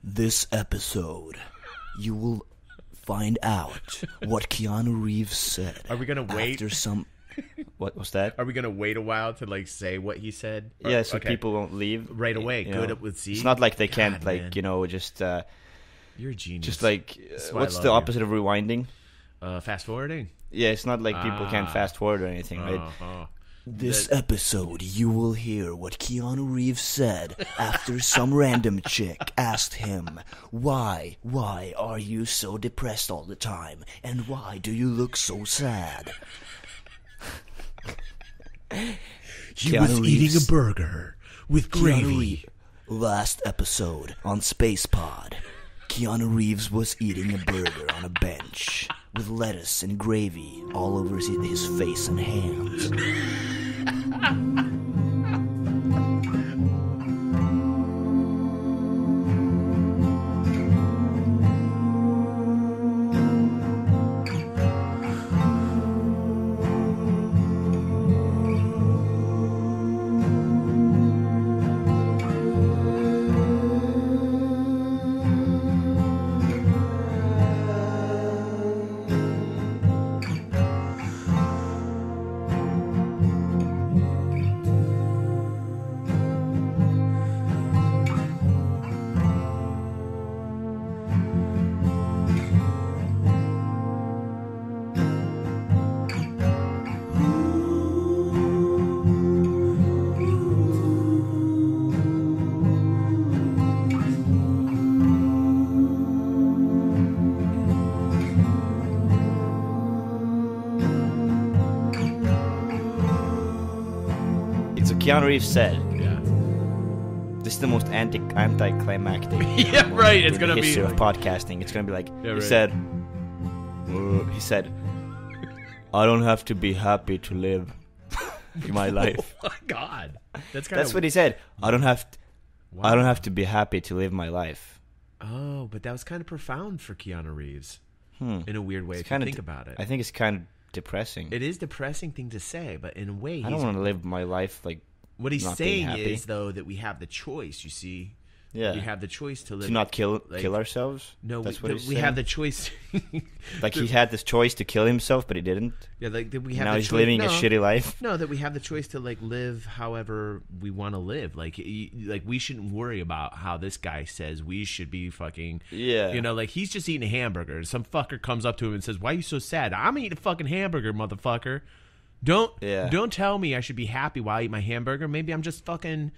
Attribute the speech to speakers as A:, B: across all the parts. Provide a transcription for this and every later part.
A: This episode, you will find out what Keanu Reeves said.
B: Are we gonna wait?
A: After some... What was that?
B: Are we gonna wait a while to like say what he said?
A: Yeah, so people won't leave
B: right away. Good with Z.
A: It's not like they can't,
B: man.
A: just.
B: You're a genius.
A: Just like, what's the opposite of rewinding?
B: Fast forwarding.
A: Yeah, it's not like people can't fast forward or anything, right? This episode, you will hear what Keanu Reeves said after some random chick asked him, why are you so depressed all the time? And why do you look so sad?
B: He was eating a burger with gravy.
A: Last episode on SpacePod, Keanu Reeves was eating a burger on a bench with lettuce and gravy all over his face and hands. Keanu Reeves said, "This is the most anticlimactic."
B: Yeah, right. It's gonna be
A: history of podcasting. It's gonna be like he said, "I don't have to be happy to live my life."
B: Oh my God,
A: that's what he said. I don't have to be happy to live my life.
B: Oh, but that was kind of profound for Keanu Reeves in a weird way. If you think about it,
A: I think it's kind of depressing.
B: It is a depressing thing to say, but in a way,
A: I don't want to live my life like.
B: What he's saying is, though, that we have the choice, you see.
A: Yeah.
B: We have the choice to live.
A: To not kill ourselves?
B: No,
A: that's
B: we have the choice.
A: Like he had this choice to kill himself, but he didn't?
B: Yeah, like that we have
A: now
B: the
A: he's
B: choice,
A: living a shitty life?
B: No, that we have the choice to like live however we want to live. Like we shouldn't worry about how this guy says we should be fucking...
A: Yeah.
B: You know, like he's just eating a hamburger. And some fucker comes up to him and says, why are you so sad? I'm eating a fucking hamburger, motherfucker. Don't tell me I should be happy while I eat my hamburger. Maybe I'm just fucking,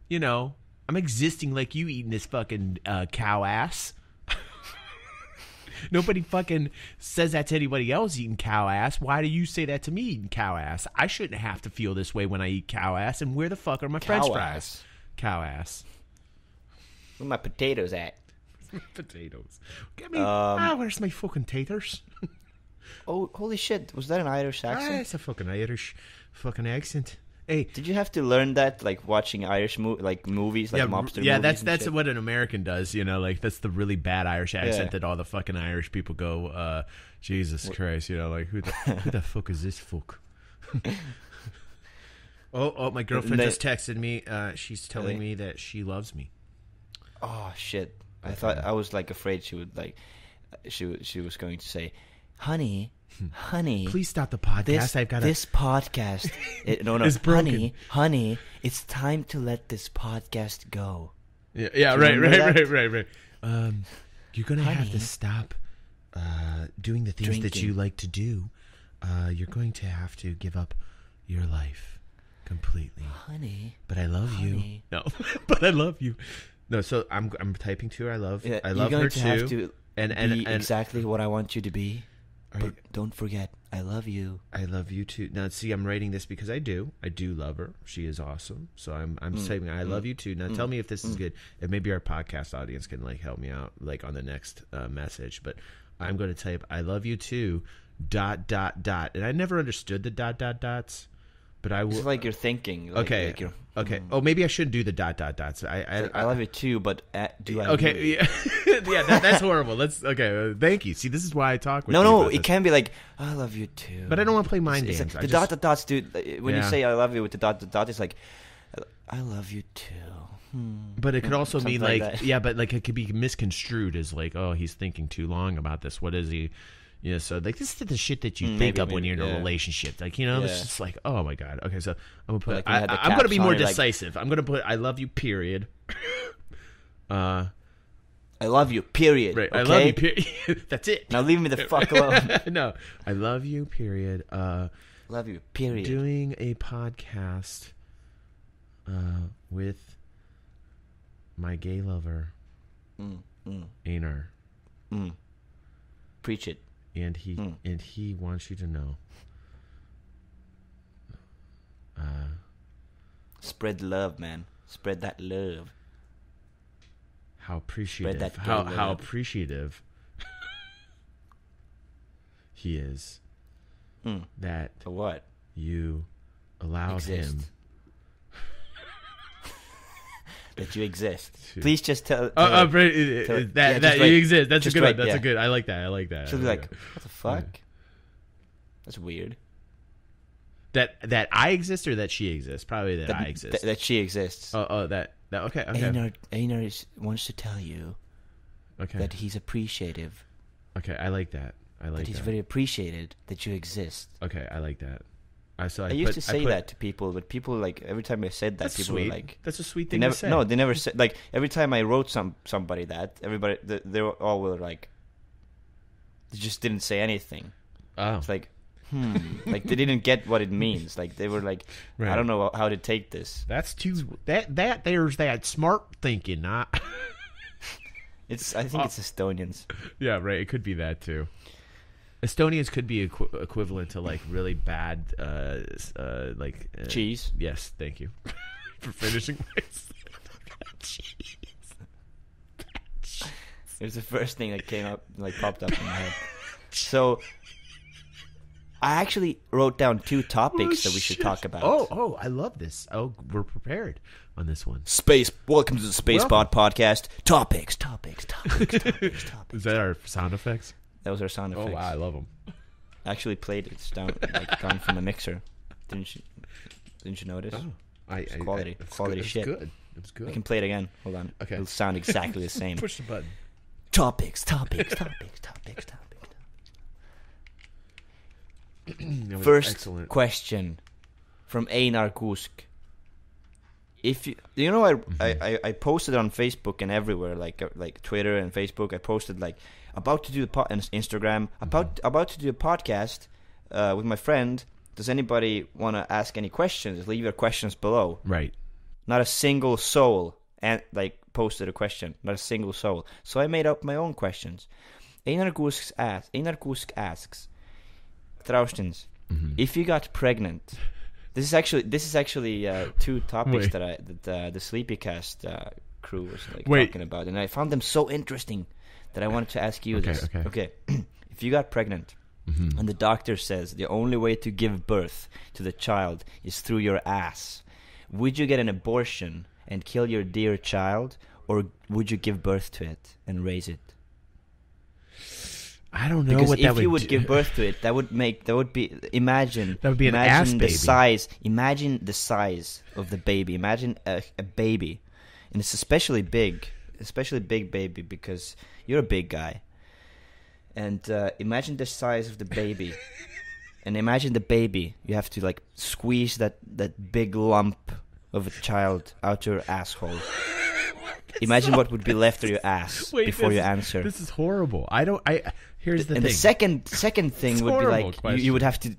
B: I'm existing like you eating this fucking cow ass. Nobody fucking says that to anybody else eating cow ass. Why do you say that to me eating cow ass? I shouldn't have to feel this way when I eat cow ass. And where the fuck are my French fries? Cow ass.
A: Where my potatoes at?
B: Potatoes. Get me. Where's my fucking taters?
A: Oh, holy shit. Was that an Irish accent?
B: It's a fucking Irish fucking accent. Hey,
A: did you have to learn that, like, watching Irish movies, like mobster movies?
B: Yeah, that's what an American does, like, that's the really bad Irish accent that all the fucking Irish people go, Jesus Christ, like, who the fuck is this fuck? Oh, my girlfriend just texted me. She's telling me that she loves me. Oh, shit.
A: I was, like, afraid she would, like, she was going to say... Honey,
B: please stop the podcast.
A: This podcast. It's broken. Honey, it's time to let this podcast go.
B: Yeah, right. You're gonna have to stop doing the things that you like to do. You're going to have to give up your life completely.
A: Honey,
B: but I love you. No, but I love you. No, so I'm typing to her. I love her too.
A: You're going to have to be exactly what I want you to be. But don't forget, I love you.
B: I love you too. Now, see, I'm writing this because I do love her. She is awesome. So I'm saying I love you too. Now, tell me if this is good. If maybe our podcast audience can like help me out, like on the next message. But I'm going to type I love you too. ... And I never understood the ... But I will.
A: It's like you're thinking. Like,
B: okay.
A: Like you're,
B: okay. Oh, maybe I shouldn't do the ...
A: I love it too, but do I?
B: Okay. Yeah. Yeah. That's horrible. Let's. Okay. Thank you. See, this is why I talk with you.
A: No. It can be like I love you too.
B: But I don't want to play mind games.
A: Like, the ... dude. When you say I love you with the ... it's like I love you too.
B: But it could also mean
A: like
B: like
A: that.
B: yeah, but like it could be misconstrued as like, oh, he's thinking too long about this. What is he? You know, so like this is the shit that you think of when you're in a relationship. Like, you know, it's just like, oh my God. Okay, so I'm gonna put. I'm gonna be more decisive. I'm gonna put. I love you. Period.
A: I love you. Period.
B: Right.
A: Okay?
B: I love you. Period. That's it.
A: Now leave me the fuck alone.
B: No, I love you. Period.
A: Love you. Period.
B: Doing a podcast with my gay lover, Einar.
A: Preach it.
B: And he wants you to know.
A: Spread love, man. Spread that love.
B: How appreciative.
A: That
B: how appreciative he is that
A: For what?
B: you allowed him.
A: That you exist. Please just tell.
B: That you exist. That's a good one. That's a good. I like that.
A: She'll be like, "What the fuck? That's weird."
B: That I exist or that she exists? Probably that I exist.
A: That she exists.
B: That okay.
A: Einar wants to tell you that he's appreciative.
B: Okay, I like that.
A: That he's very appreciated that you exist.
B: Okay, I like that.
A: I used to say that to people, but people like every time I said that, people were like,
B: "That's a sweet thing to say."
A: No, they never said like every time I wrote somebody that everybody they all were like, they just didn't say anything.
B: Oh,
A: it's like, like they didn't get what it means. Like they were like, I don't know how to take this.
B: That's too there's that smart thinking. Not.
A: I think it's Estonians.
B: Yeah, right. It could be that too. Estonians could be equivalent to like really bad
A: cheese.
B: Yes, thank you for finishing my cheese.
A: It was the first thing that came up, like popped up in my head. So I actually wrote down 2 topics that we should talk about.
B: Oh, I love this. Oh, we're prepared on this one.
A: Welcome to the SpacePod podcast. Topics.
B: Is that our sound effects?
A: That was our sound effects.
B: Oh, wow, I love them.
A: I actually played it. It's down, gone from the mixer. Didn't you notice?
B: Oh,
A: it's quality shit.
B: Good. It's good.
A: I can play it again. Hold on. Okay. It'll sound exactly the same.
B: Push the button.
A: Topics. First
B: excellent.
A: Question from Einar Kuusk. If I posted on Facebook and everywhere, like Twitter and Facebook. I posted like about to do and Instagram about to do a podcast with my friend. Does anybody want to ask any questions? Leave your questions below.
B: Right.
A: Not a single soul posted a question. Not a single soul. So I made up my own questions. Einar Kuusk asks, Thraushtins, if you got pregnant. This is actually 2 topics that the Sleepycast crew was talking about, and I found them so interesting that I wanted to ask you this. Okay. If you got pregnant and the doctor says the only way to give birth to the child is through your ass, would you get an abortion and kill your dear child, or would you give birth to it and raise it?
B: I don't know
A: because
B: what
A: if you would give birth to it, imagine
B: an ass baby.
A: Imagine the size of the baby. Imagine a baby, and it's especially big baby because you're a big guy. And imagine the size of the baby, and imagine the baby. You have to squeeze that big lump of a child out your asshole. Imagine what would be left of your ass before you answer.
B: This is horrible. Here's the thing.
A: And the second thing
B: it's
A: would be you would have to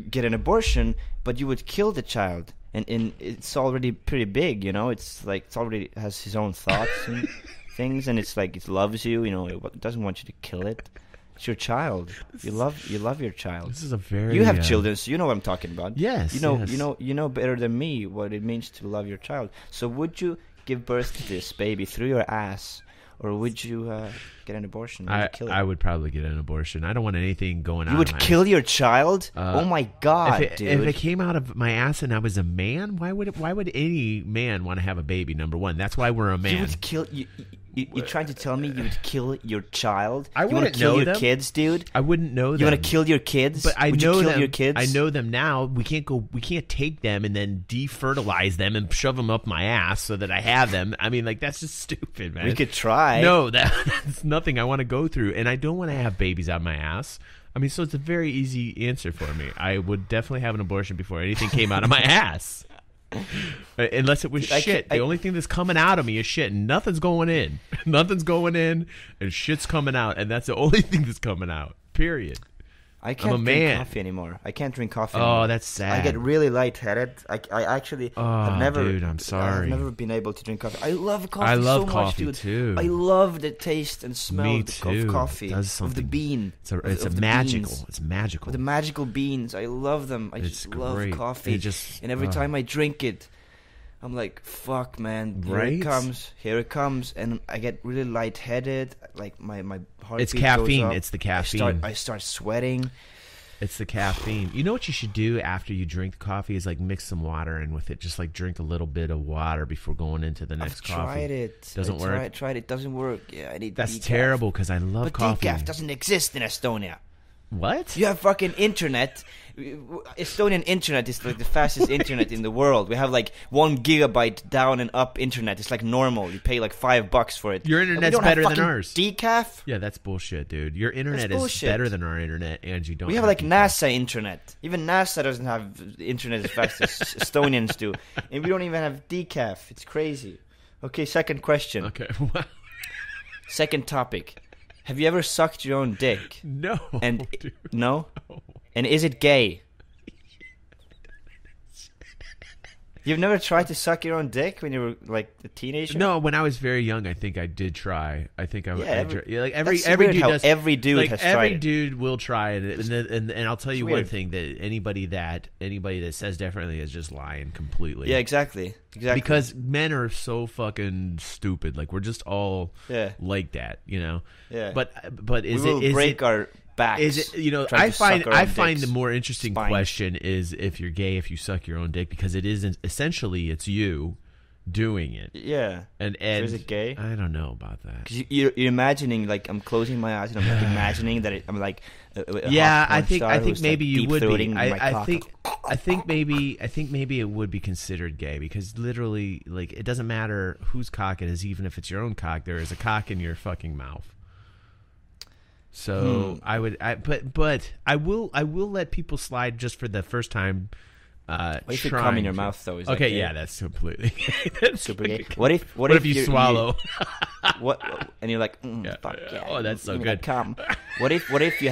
A: get an abortion, but you would kill the child, and it's already pretty big. It's already has his own thoughts and things, and it's it loves you. It doesn't want you to kill it. It's your child. You love your child.
B: This is a very.
A: You have children, so you know what I'm talking about.
B: Yes.
A: You know better than me what it means to love your child. So would you give birth to this baby through your ass, or would you get an abortion?
B: I would probably get an abortion. I don't want anything going on.
A: You would kill your child? Oh my God,
B: dude! If it came out of my ass and I was a man, why would any man want to have a baby? Number one, that's why we're a man.
A: You would kill. You're trying to tell me you would kill your child?
B: I
A: you
B: wouldn't
A: kill
B: know
A: your
B: them.
A: kids, dude?
B: I wouldn't know them.
A: You want to kill your kids?
B: But I
A: would
B: know
A: you kill
B: them.
A: your kids?
B: I know them now. We can't take them and then defertilize them and shove them up my ass so that I have them. I mean, like, that's just stupid, man.
A: We could try.
B: No, that's nothing I want to go through, and I don't want to have babies out my ass. I mean, so it's a very easy answer for me. I would definitely have an abortion before anything came out of my ass. Unless it was shit. The only thing that's coming out of me is shit, and nothing's going in. Nothing's going in, and shit's coming out, and that's the only thing that's coming out. Period.
A: I can't drink coffee anymore. I can't drink coffee
B: anymore.
A: Oh,
B: that's sad.
A: I get really lightheaded. I actually have never...
B: dude, I'm sorry.
A: I've never been able to drink coffee. I love coffee
B: so
A: much, dude.
B: Too.
A: I love the taste and smell of coffee.
B: Of
A: the bean.
B: It's magical.
A: Beans.
B: It's magical.
A: The magical beans. I love them. I just love coffee. And every time I drink it, I'm like, fuck, man. Here it comes. And I get really lightheaded. Like, my heartbeat
B: It's caffeine.
A: goes up.
B: It's the caffeine.
A: I start sweating.
B: It's the caffeine. You know what you should do after you drink coffee is, like, mix some water in with it. Just, like, drink a little bit of water before going into the next coffee.
A: I've tried it.
B: Doesn't work?
A: I tried it. Doesn't work. Yeah, I need
B: That's
A: decaf.
B: terrible because I love coffee.
A: But decaf doesn't exist in Estonia.
B: What?
A: You have fucking internet. Estonian internet is like the fastest internet in the world. We have like 1 gigabyte down and up internet. It's like normal. You pay like $5 for it.
B: Your internet's better than ours.
A: Decaf?
B: Yeah, that's bullshit, dude. Your internet is better than our internet, and you don't.
A: We have like NASA internet. Even NASA doesn't have internet as fast as Estonians do, and we don't even have decaf. It's crazy. Okay, second question.
B: Okay.
A: Second topic. Have you ever sucked your own dick?
B: No.
A: And
B: dude.
A: No? And is it gay? You've never tried to suck your own dick when you were like a teenager?
B: No, when I was very young, I think I did try. I think every dude does.
A: Every dude
B: like,
A: has tried
B: every
A: it.
B: dude will try it, and I'll tell you one thing: that anybody that says differently is just lying completely.
A: Yeah, exactly.
B: Because men are so fucking stupid. Like, we're just all like that, you know.
A: Yeah.
B: But is
A: we will break our backs.
B: Is it, you know, I find the more interesting question is if you're gay if you suck your own dick, because it isn't essentially it's you doing it.
A: Yeah.
B: And
A: so is it gay?
B: I don't know about that.
A: Because you're imagining, like, I'm closing my eyes and I'm like imagining that I'm like a
B: yeah,
A: I
B: think maybe
A: like
B: you would be.
A: I
B: think maybe it would be considered gay, because literally, like, it doesn't matter whose cock it is, even if it's your own cock, there is a cock in your fucking mouth. So I will let people slide just for the first time.
A: What if you come in your mouth though? Is
B: okay, yeah, that's completely that's
A: super gay.
B: What if you swallow?
A: What and you're like, fuck yeah.
B: Oh, that's so good.
A: Come. What if you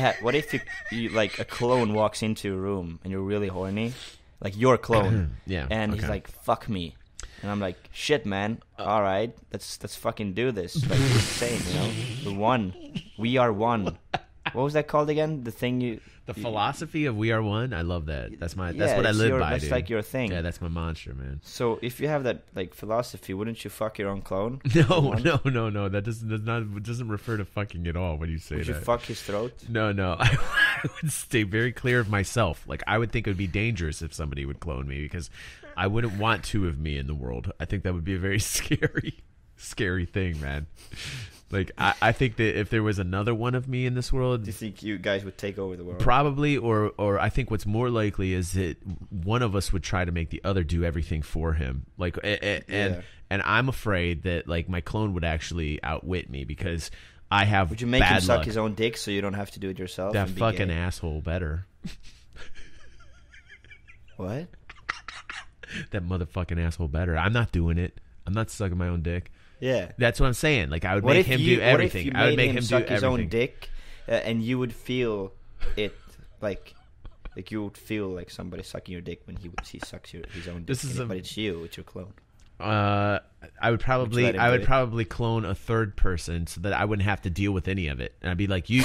A: like a clone walks into your room and you're really horny, like your clone,
B: yeah,
A: and he's like, fuck me. And I'm like, shit, man. All right, let's fucking do this. Like you're saying, you know, we're one. We are one. What was that called again? The thing
B: the philosophy of we are one. I love that. That's what I live by.
A: That's
B: dude.
A: like your thing.
B: Yeah, that's my mantra, man.
A: So if you have that like philosophy, wouldn't you fuck your own clone?
B: No. That doesn't refer to fucking at all when you say that.
A: Would you fuck his throat?
B: No. I would stay very clear of myself. Like, I would think it would be dangerous if somebody would clone me, because I wouldn't want two of me in the world. I think that would be a very scary thing, man. Like, I think that if there was another one of me in this world...
A: Do you think you guys would take over the world?
B: Probably, or I think what's more likely is that one of us would try to make the other do everything for him. Like, and I'm afraid that, like, my clone would actually outwit me, because I have
A: Would you make him suck
B: luck.
A: his own dick so you don't have to do it yourself?
B: That fucking asshole better.
A: What?
B: That motherfucking asshole better. I'm not doing it. I'm not sucking my own dick.
A: Yeah,
B: that's what I'm saying. Like, I would make him do everything. I would make him
A: suck
B: do
A: his
B: everything.
A: own dick, and you would feel it like you would feel like somebody sucking your dick when he sucks his own dick. But it's you. It's your clone.
B: I would probably clone a third person so that I wouldn't have to deal with any of it, and I'd be like, you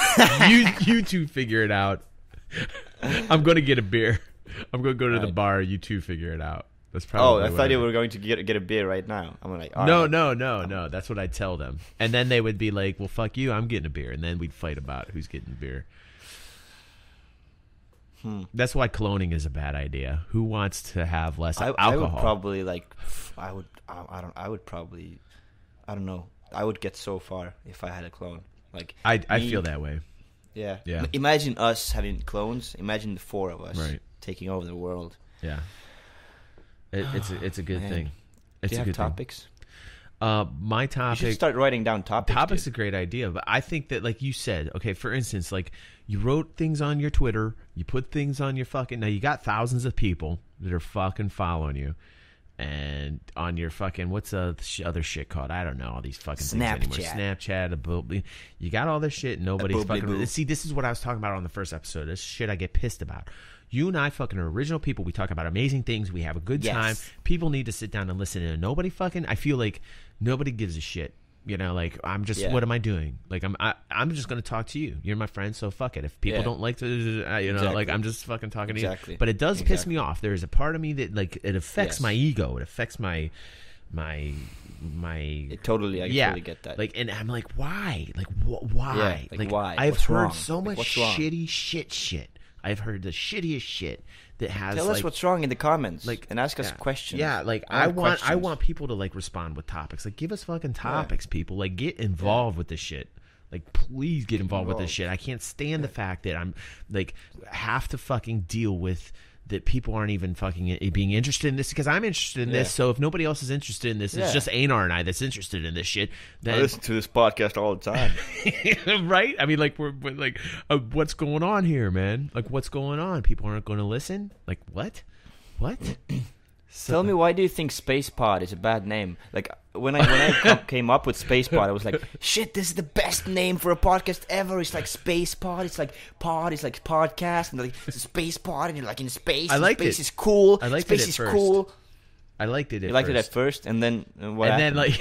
B: two figure it out. I'm gonna get a beer. I'm gonna go to the bar. You two figure it out. That's probably.
A: Oh, I thought you were going to get a beer right now. I'm like,
B: no. That's what I'd tell them, and then they would be like, "Well, fuck you. I'm getting a beer," and then we'd fight about who's getting the beer. That's why cloning is a bad idea. Who wants to have less alcohol?
A: I would probably like. I would probably. I don't know. I would get so far if I had a clone. Like
B: I feel that way.
A: Yeah.
B: Yeah.
A: Imagine us having clones. Imagine the 4 of us taking over the world.
B: Yeah. It's a good thing. It's
A: Do you
B: a
A: have
B: good
A: topics?
B: Thing. My topic.
A: You should start writing down topics.
B: Topic's a great idea, but I think that, like you said, okay, for instance, like you wrote things on your Twitter, you put things on your fucking. Now you got thousands of people that are fucking following you, and on your fucking what's the other shit called? I don't know all these fucking things anymore. Snapchat, you got all this shit. Nobody's fucking. See, this is what I was talking about on the first episode. This shit I get pissed about. You and I fucking are original people. We talk about amazing things. We have a good time. People need to sit down and listen. And nobody fucking. I feel like nobody gives a shit. You know, like I'm just. What am I doing? Like I'm just gonna talk to you. You're my friend, so fuck it. If people don't like to, you know, like I'm just fucking talking to you. But it does piss me off. There is a part of me that like it affects my ego. It affects my.
A: It totally, I totally get that.
B: Like, and I'm like, why? Like, why?
A: Like why?
B: I've
A: What's
B: heard
A: wrong?
B: so much shitty shit. I've heard the shittiest shit that has.
A: Tell us what's wrong in the comments,
B: like,
A: and ask us questions.
B: Yeah, like I want people to like respond with topics. Like, give us fucking topics, people. Like, get involved with this shit. Like, please get involved with this shit. I can't stand the fact that I'm like have to fucking deal with that people aren't even fucking being interested in this because I'm interested in this. So if nobody else is interested in this, it's just Einar and I that's interested in this shit. Then
A: I listen to this podcast all the
B: time, right? I mean, like we're like, what's going on here, man? Like, what's going on? People aren't going to listen. Like, what? So,
A: tell me, why do you think SpacePod is a bad name? Like when I came up with SpacePod, I was like, shit, this is the best name for a podcast ever. It's like SpacePod. It's like pod. It's like podcast, and like it's a SpacePod, and you're like in space.
B: I liked
A: space
B: it.
A: Is cool.
B: I liked
A: space
B: it
A: is
B: first.
A: cool.
B: I liked it.
A: You liked it at first, and then what?
B: And
A: happened?
B: then like,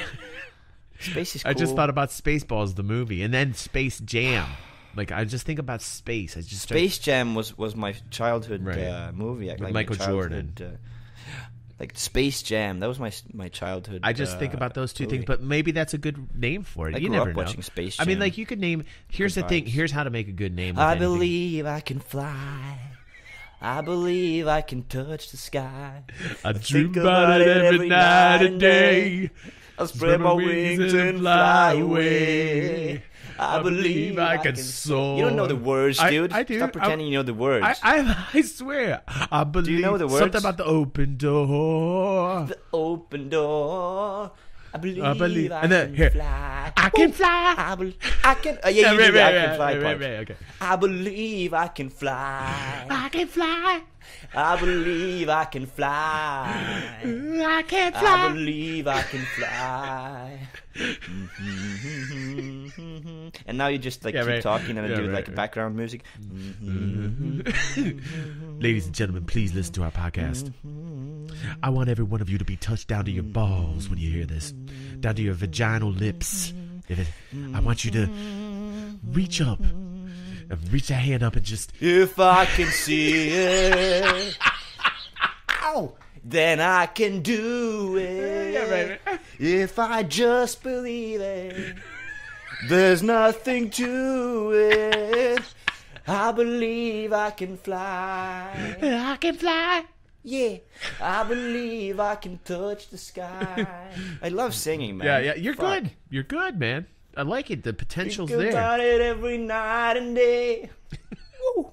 A: space is cool.
B: I just thought about Spaceballs the movie, and then Space Jam. Like I just think about space.
A: Space Jam was my childhood movie.
B: With like Michael Jordan.
A: Like Space Jam, that was my childhood.
B: I just think about those two things, but maybe that's a good name for it.
A: I
B: you
A: grew
B: never
A: up
B: know.
A: Watching Space Jam.
B: I mean, like you could name. Here's the thing. Here's how to make a good name.
A: I believe I can fly. I believe I can touch the sky.
B: I dream about it every night and day.
A: I spread my wings and fly away. I believe I can soar. You don't know the words, dude.
B: I do.
A: Stop pretending you know the words.
B: I swear. I believe.
A: Do you know the words?
B: Something about the open door.
A: The open door. I believe I
B: and then,
A: can fly.
B: I can fly.
A: I can. Yeah, you did the I can fly part.
B: Okay.
A: I believe I can fly.
B: I can fly.
A: I believe I can fly.
B: I can fly.
A: I believe I can fly. And now you just like keep talking and do like background music.
B: Ladies and gentlemen, please listen to our podcast. I want every one of you to be touched down to your balls when you hear this, down to your vaginal lips. I want you to reach up. Reach that hand up and just...
A: If I can see it, ow, then I can do it.
B: Yeah, right.
A: If I just believe it, there's nothing to it. I believe I can fly.
B: I can fly.
A: Yeah, I believe I can touch the sky. I love singing, man.
B: Yeah, you're good. You're good, man. I like it. The potential's there.
A: Think about it every night and day. Woo.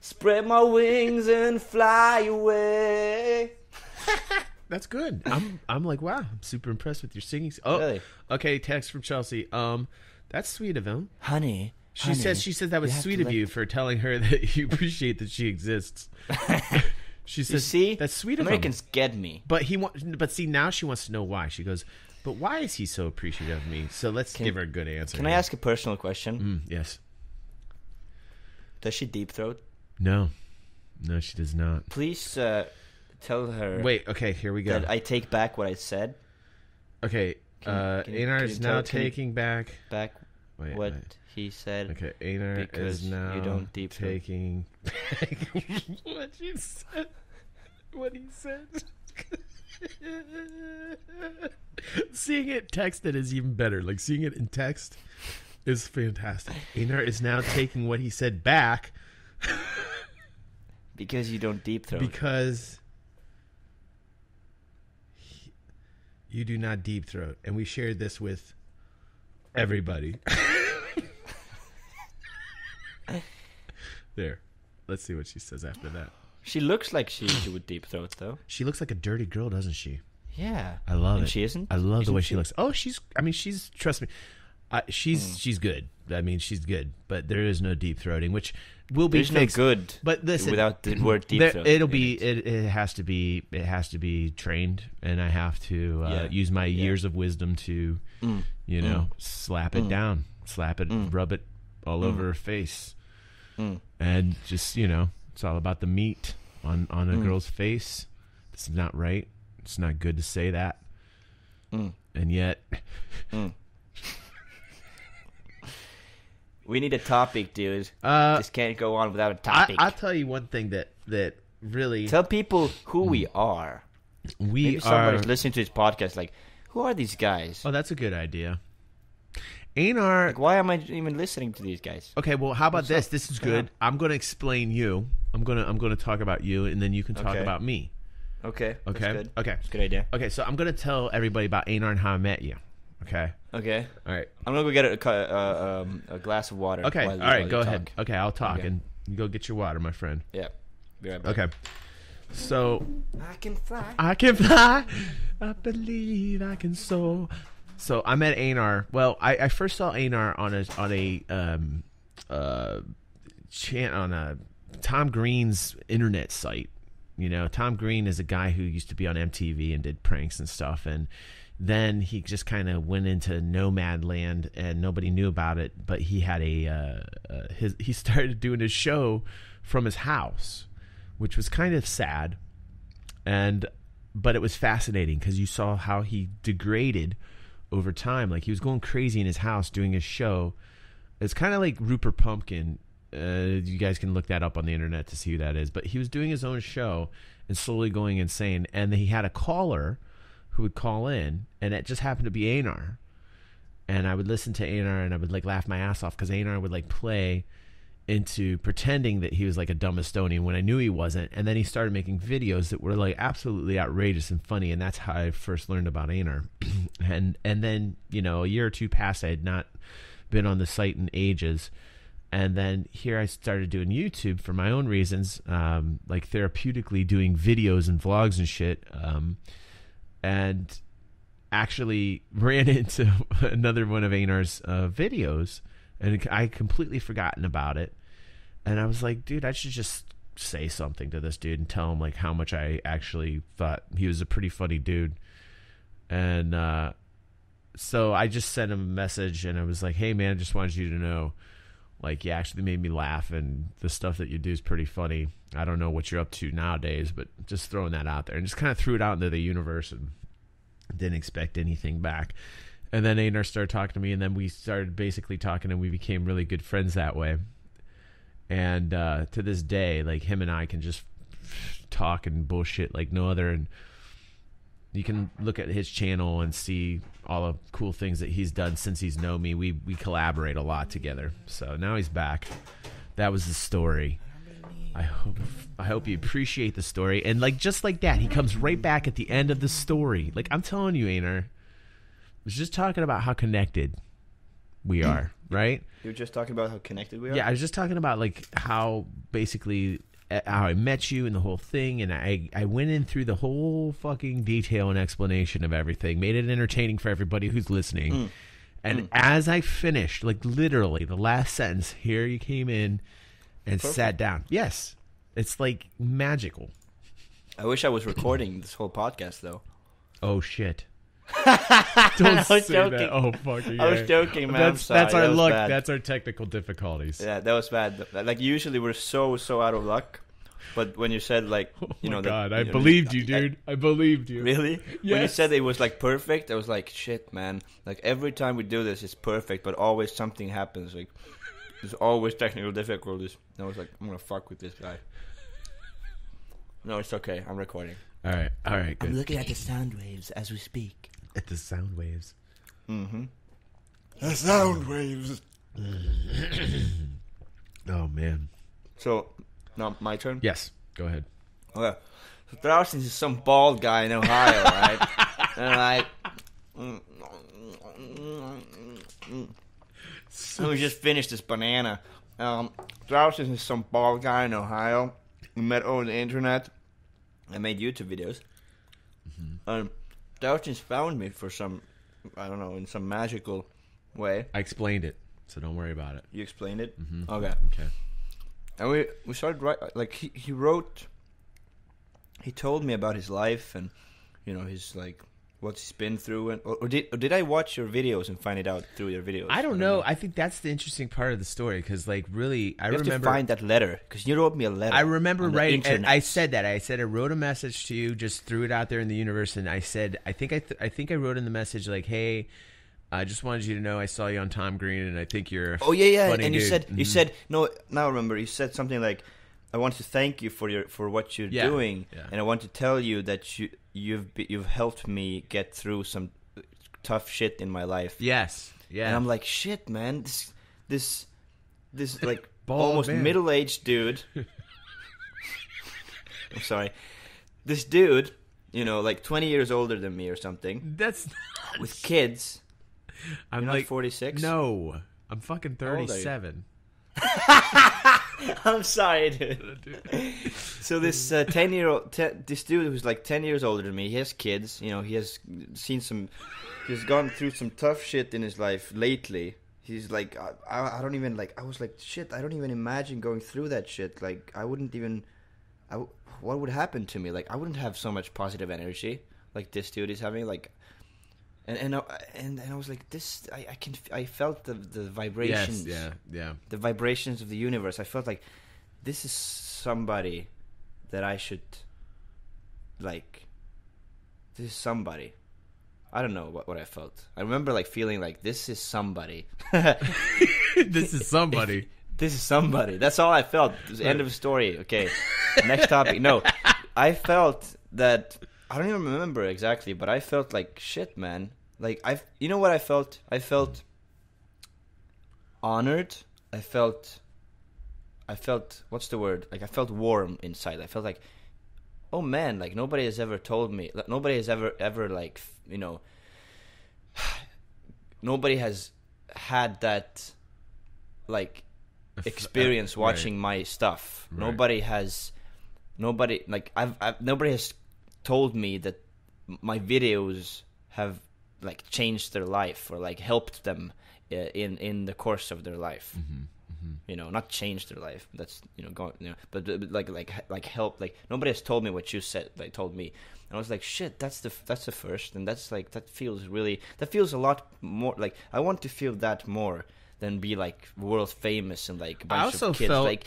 A: Spread my wings and fly away.
B: That's good. I'm like, wow. I'm super impressed with your singing. Oh,
A: really?
B: Okay. Text from Chelsea. That's sweet of him.
A: Honey.
B: She says that was sweet of you for telling her that you appreciate that she exists. She says,
A: see,
B: that's sweet of
A: Americans
B: him.
A: get me.
B: But see, now she wants to know why. She goes, but why is he so appreciative of me? So let's give her a good answer.
A: Can I ask a personal question?
B: Yes.
A: Does she deep throat?
B: No, she does not.
A: Please tell her.
B: Wait, okay, here we go.
A: That I take back what I said.
B: Okay, Einar is now taking back
A: what he said.
B: Okay, Einar is now
A: you don't deep
B: taking back what he said. Seeing it texted is even better. Like seeing it in text is fantastic. Einar is now taking what he said back
A: because you don't deep throat.
B: Because you do not deep throat, and we shared this with everybody. There. Let's see what she says after that.
A: She looks like she would deep throat, though.
B: She looks like a dirty girl, doesn't she?
A: Yeah.
B: I love it.
A: And she isn't?
B: I love the way
A: she
B: she looks. Oh, she's trust me. She's good. I mean, she's good, but there is no deep throating, which will be fixed.
A: No good.
B: But listen,
A: without the word deep throating.
B: It has to be trained, and I have to use my years of wisdom to, slap it down, slap it, rub it all over her face, and just it's all about the meat on a girl's face. This is not right. It's not good to say that, and yet.
A: We need a topic, dude. Just can't go on without a topic.
B: I'll tell you one thing that really...
A: Tell people who we are. Maybe somebody's listening to this podcast like, who are these guys?
B: Oh, that's a good idea. Einar...
A: Like, why am I even listening to these guys?
B: Okay, well, how about this? This is good. I'm going to explain you. I'm going to talk about you, and then you can talk about me.
A: Okay. That's good.
B: Okay.
A: That's a good idea.
B: Okay, so I'm going to tell everybody about Einar and how I met you. Okay. All right.
A: I'm gonna go get a glass of water.
B: Okay. All right. Go ahead. Okay, I'll talk and you go get your water, my friend.
A: Yeah. Be right back.
B: Okay. So
A: I can fly.
B: I can fly. I believe I can soar. So I met Einar. Well, I first saw Einar on a Tom Green's internet site. Tom Green is a guy who used to be on MTV and did pranks and stuff, and then he just kind of went into nomad land and nobody knew about it, but he had he started doing his show from his house, which was kind of sad, but it was fascinating because you saw how he degraded over time. Like, he was going crazy in his house doing his show. It's kind of like Rupert Pumpkin. You guys can look that up on the internet to see who that is, but he was doing his own show and slowly going insane, and he had a caller who would call in, and it just happened to be Einar. And I would listen to Einar, and I would laugh my ass off because Einar would play into pretending that he was like a dumb Estonian when I knew he wasn't. And then he started making videos that were absolutely outrageous and funny, and that's how I first learned about Einar. and then a year or two passed. I had not been on the site in ages. And then here I started doing YouTube for my own reasons, therapeutically doing videos and vlogs and shit. And actually ran into another one of Einar's videos, and I completely forgotten about it. And I was like, dude, I should just say something to this dude and tell him how much I actually thought he was a pretty funny dude. And so I just sent him a message, and I was like, hey man, I just wanted you to know, you actually made me laugh, and the stuff that you do is pretty funny. I don't know what you're up to nowadays, but just throwing that out there, and just kind of threw it out into the universe and didn't expect anything back. And then Einar started talking to me, and then we started basically talking, and we became really good friends that way. And to this day, him and I can just talk and bullshit like no other. And you can look at his channel and see all the cool things that he's done since he's known me. We collaborate a lot together. So now he's back. That was the story. I hope you appreciate the story. And just like that, he comes right back at the end of the story. I'm telling you, Einar, I was just talking about how connected we are, right?
A: You were just talking about how connected we are?
B: Yeah, I was just talking about how basically how I met you and the whole thing, and I went in through the whole fucking detail and explanation of everything, made it entertaining for everybody who's listening. And as I finished, literally the last sentence, here you came in and sat down. Yes. It's magical.
A: I wish I was recording this whole podcast, though.
B: Oh, shit.
A: Don't say joking.
B: That. Oh, fucking
A: I was joking, man.
B: That's our luck. Bad. That's our technical difficulties.
A: Yeah, that was bad. Usually we're so out of luck. But when you said,
B: God, I believed you, dude. I believed you.
A: Really?
B: Yes.
A: When you said it was, perfect, I was like, shit, man. Every time we do this, it's perfect, but always something happens. There's always technical difficulties. And I was like, I'm going to fuck with this guy. No, it's okay. I'm recording.
B: All right, good.
A: I'm looking at the sound waves as we speak.
B: At the sound waves.
A: Mm-hmm.
C: The sound waves.
B: Oh, man.
A: So, now my turn?
B: Yes, go ahead.
A: Okay. So Thraushtins is some bald guy in Ohio, right? And We just finished this banana. Thraushtins is some bald guy in Ohio. We met over the internet. I made YouTube videos. Thraushtins found me for some, I don't know, in some magical way.
B: I explained it, so don't worry about it.
A: You explained it?
B: Mm-hmm.
A: Okay. And we started writing, like, he wrote, he told me about his life and, you know, his, like, what he's been through. And or did I watch your videos and find it out through your videos?
B: I don't know. I think that's the interesting part of the story, because, like, really, I remember...
A: You have to find that letter, because you wrote me a letter.
B: I remember writing, and I said that. I wrote a message to you, just threw it out there in the universe, and I said, I think I wrote in the message, like, hey... I just wanted you to know I saw you on Tom Green, and I think you're funny
A: and you
B: dude.
A: you said no. Now I remember you said something like, "I want to thank you for what you're doing, and I want to tell you that you've helped me get through some tough shit in my life."
B: Yes, yeah.
A: And I'm like, shit, man, this like almost middle-aged dude. I'm sorry, this dude, you know, like 20 years older than me or something.
B: That's
A: with kids.
B: I'm
A: You're
B: like
A: not 46.
B: No, I'm fucking 37.
A: I'm sorry, dude. So this 10-year-old, this dude who's like 10 years older than me, he has kids. You know, he's gone through some tough shit in his life lately. He's like, I don't even like. I was like, shit. I don't even imagine going through that shit. Like, I wouldn't even. What would happen to me? Like, I wouldn't have so much positive energy like this dude is having. Like. And I was like, this. I felt the vibrations.
B: Yes, yeah.
A: The vibrations of the universe. I felt like this is somebody that I should like. This is somebody. I don't know what I felt. I remember like feeling like this is somebody.
B: This is somebody.
A: This is somebody. That's all I felt. It was the end of the story. Okay. Next topic. No, I felt that. I don't even remember exactly, but I felt like shit, man. Like you know what I felt? I felt honored. I felt what's the word? Like I felt warm inside. I felt like, oh man, like nobody has ever told me. Like, nobody has ever like, you know. Nobody has had that like experience watching my stuff. Right. Nobody has told me that my videos have like changed their life or like helped them in the course of their life. You know, not changed their life. That's, you know, going, you know, but like help. Like nobody has told me what you said. They told me, and I was like, shit. That's the first, and that's like that feels a lot more. Like I want to feel that more than be like world famous and like a bunch of kids like.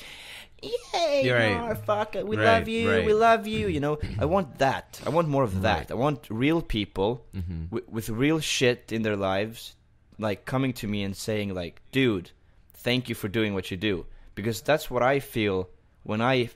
A: Yay!
B: Right.
A: Fuck it. We love you. Right. We love you. You know, I want that. I want more of that. Right. I want real people with real shit in their lives, like coming to me and saying, like, "Dude, thank you for doing what you do." Because that's what I feel when I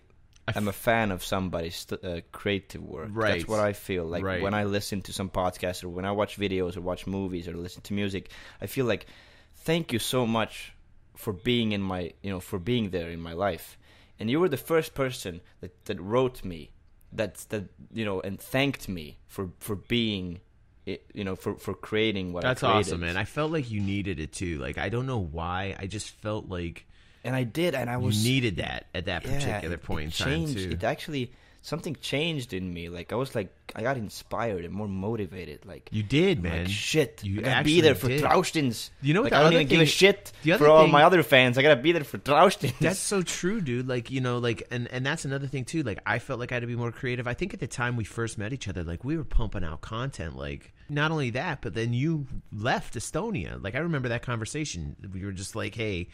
A: am a fan of somebody's creative work.
B: Right.
A: That's what I feel like when I listen to some podcast or when I watch videos or watch movies or listen to music. I feel like, thank you so much for being in my, you know, for being there in my life. And you were the first person that wrote me, that you know, and thanked me for being, you know, for creating what I created.
B: That's awesome, man. I felt like you needed it too. Like I don't know why, I just felt like,
A: and I did, and I was
B: needed that at that particular point in time too.
A: It actually. Something changed in me. Like I was like, I got inspired and more motivated. Like
B: you did, man.
A: Like, shit,
B: you
A: I gotta be there for
B: did.
A: Thraushtins.
B: You know what?
A: Like, I don't even give a shit for all my other fans. I gotta be there for Thraushtins.
B: That's so true, dude. Like, you know, like, and that's another thing too. Like, I felt like I had to be more creative. I think at the time we first met each other, like we were pumping out content. Like, not only that, but then you left Estonia. Like, I remember that conversation. We were just like, hey,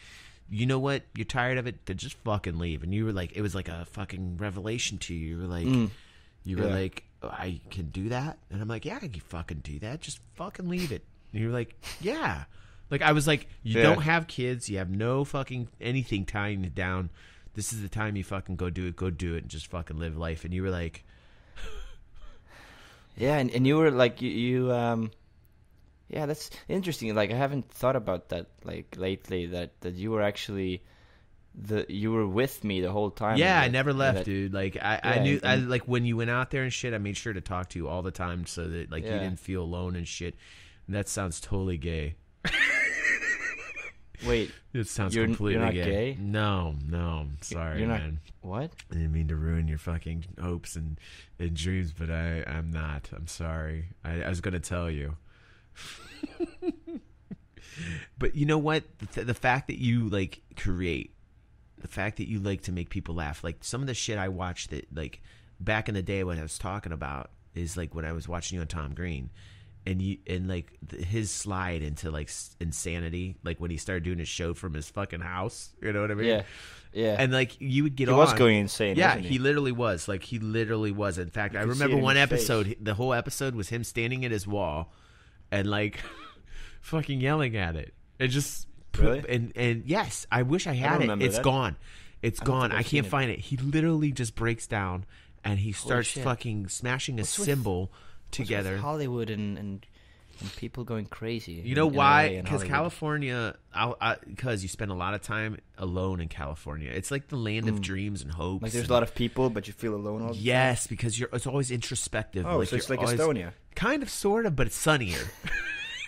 B: you know what? You're tired of it? Then just fucking leave. And you were like, it was like a fucking revelation to you. You were like. You were like, oh, I can do that? And I'm like, yeah, I can fucking do that. Just fucking leave it. And you were like, yeah. Like, I was like, you don't have kids. You have no fucking anything tying you down. This is the time you fucking go do it. Go do it and just fucking live life. And you were like...
A: yeah, and you were like, yeah, that's interesting. Like, I haven't thought about that, like, lately, that you were actually... you were with me the whole time.
B: Yeah, I never left, dude. Like I knew, like when you went out there and shit, I made sure to talk to you all the time so that like you didn't feel alone and shit. And that sounds totally gay.
A: Wait,
B: It sounds
A: you're
B: completely
A: not gay?
B: No, I'm sorry,
A: You're not,
B: man.
A: what?
B: I didn't mean to ruin your fucking hopes and dreams, but I'm not. I'm sorry. I was going to tell you. But you know what? The fact that you, like, create, the fact that you like to make people laugh, like, some of the shit I watched that, like, back in the day when I was talking about is, like, when I was watching you on Tom Green. And his slide into like insanity, like when he started doing his show from his fucking house, you know what I mean?
A: Yeah.
B: And like you would get
A: he
B: on.
A: was going insane.
B: Yeah,
A: wasn't
B: he literally was. Like he literally was. In fact, I remember one episode. The whole episode was him standing at his wall, and like fucking yelling at it. It just
A: really.
B: And yes, I wish I had it. It's gone. It's gone. I can't find it. He literally just breaks down and he starts fucking smashing a symbol together.
A: Hollywood and people going crazy.
B: You know why? Because California, because you spend a lot of time alone in California. It's like the land of dreams and hopes.
A: Like there's a lot of people, but you feel alone all the time.
B: Yes, because it's always introspective.
A: Oh, so it's like Estonia.
B: Kind of, sort of, but it's sunnier.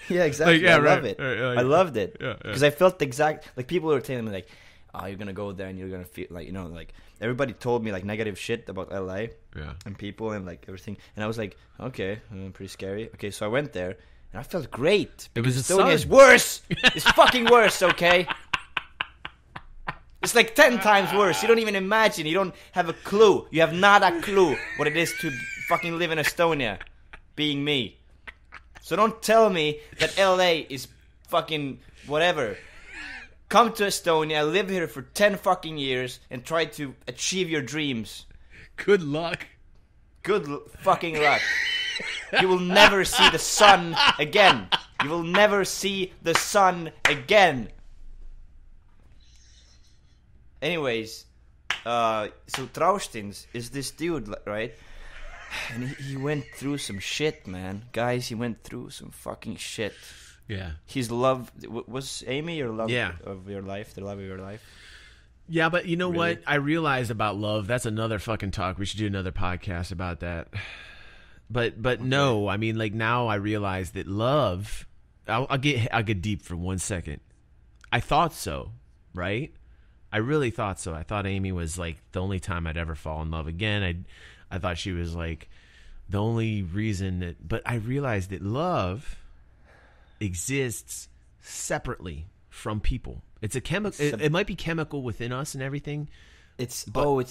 A: Yeah, exactly.
B: Like, yeah,
A: I love it. I loved it.
B: Yeah.
A: Because I felt like people were telling me like, oh, you're going to go there and you're going to feel like, you know, like everybody told me like negative shit about LA and people and like everything. And I was like, okay, pretty scary. Okay, so I went there and I felt great.
B: It was
A: Estonia is worse. It's fucking worse, okay? It's like 10 times worse. You don't even imagine. You don't have a clue. You have not a clue what it is to fucking live in Estonia, being me. So don't tell me that LA is fucking whatever. Come to Estonia, live here for 10 fucking years, and try to achieve your dreams.
B: Good luck.
A: Fucking luck. You will never see the sun again. You will never see the sun again. Anyways, so Thraushtins is this dude, right? And he went through some shit, man. Guys, he went through some fucking shit.
B: Yeah.
A: His love... Was Amy your love of your life? The love of your life?
B: Yeah, but you know what? I realized about love. That's another fucking talk. We should do another podcast about that. But okay. No, I mean, like now I realize that love... I'll get deep for 1 second. I thought so, right? I really thought so. I thought Amy was like the only time I'd ever fall in love again. I thought she was like the only reason that... But I realized that love exists separately from people. It's a chemical. It might be chemical within us and everything.
A: It's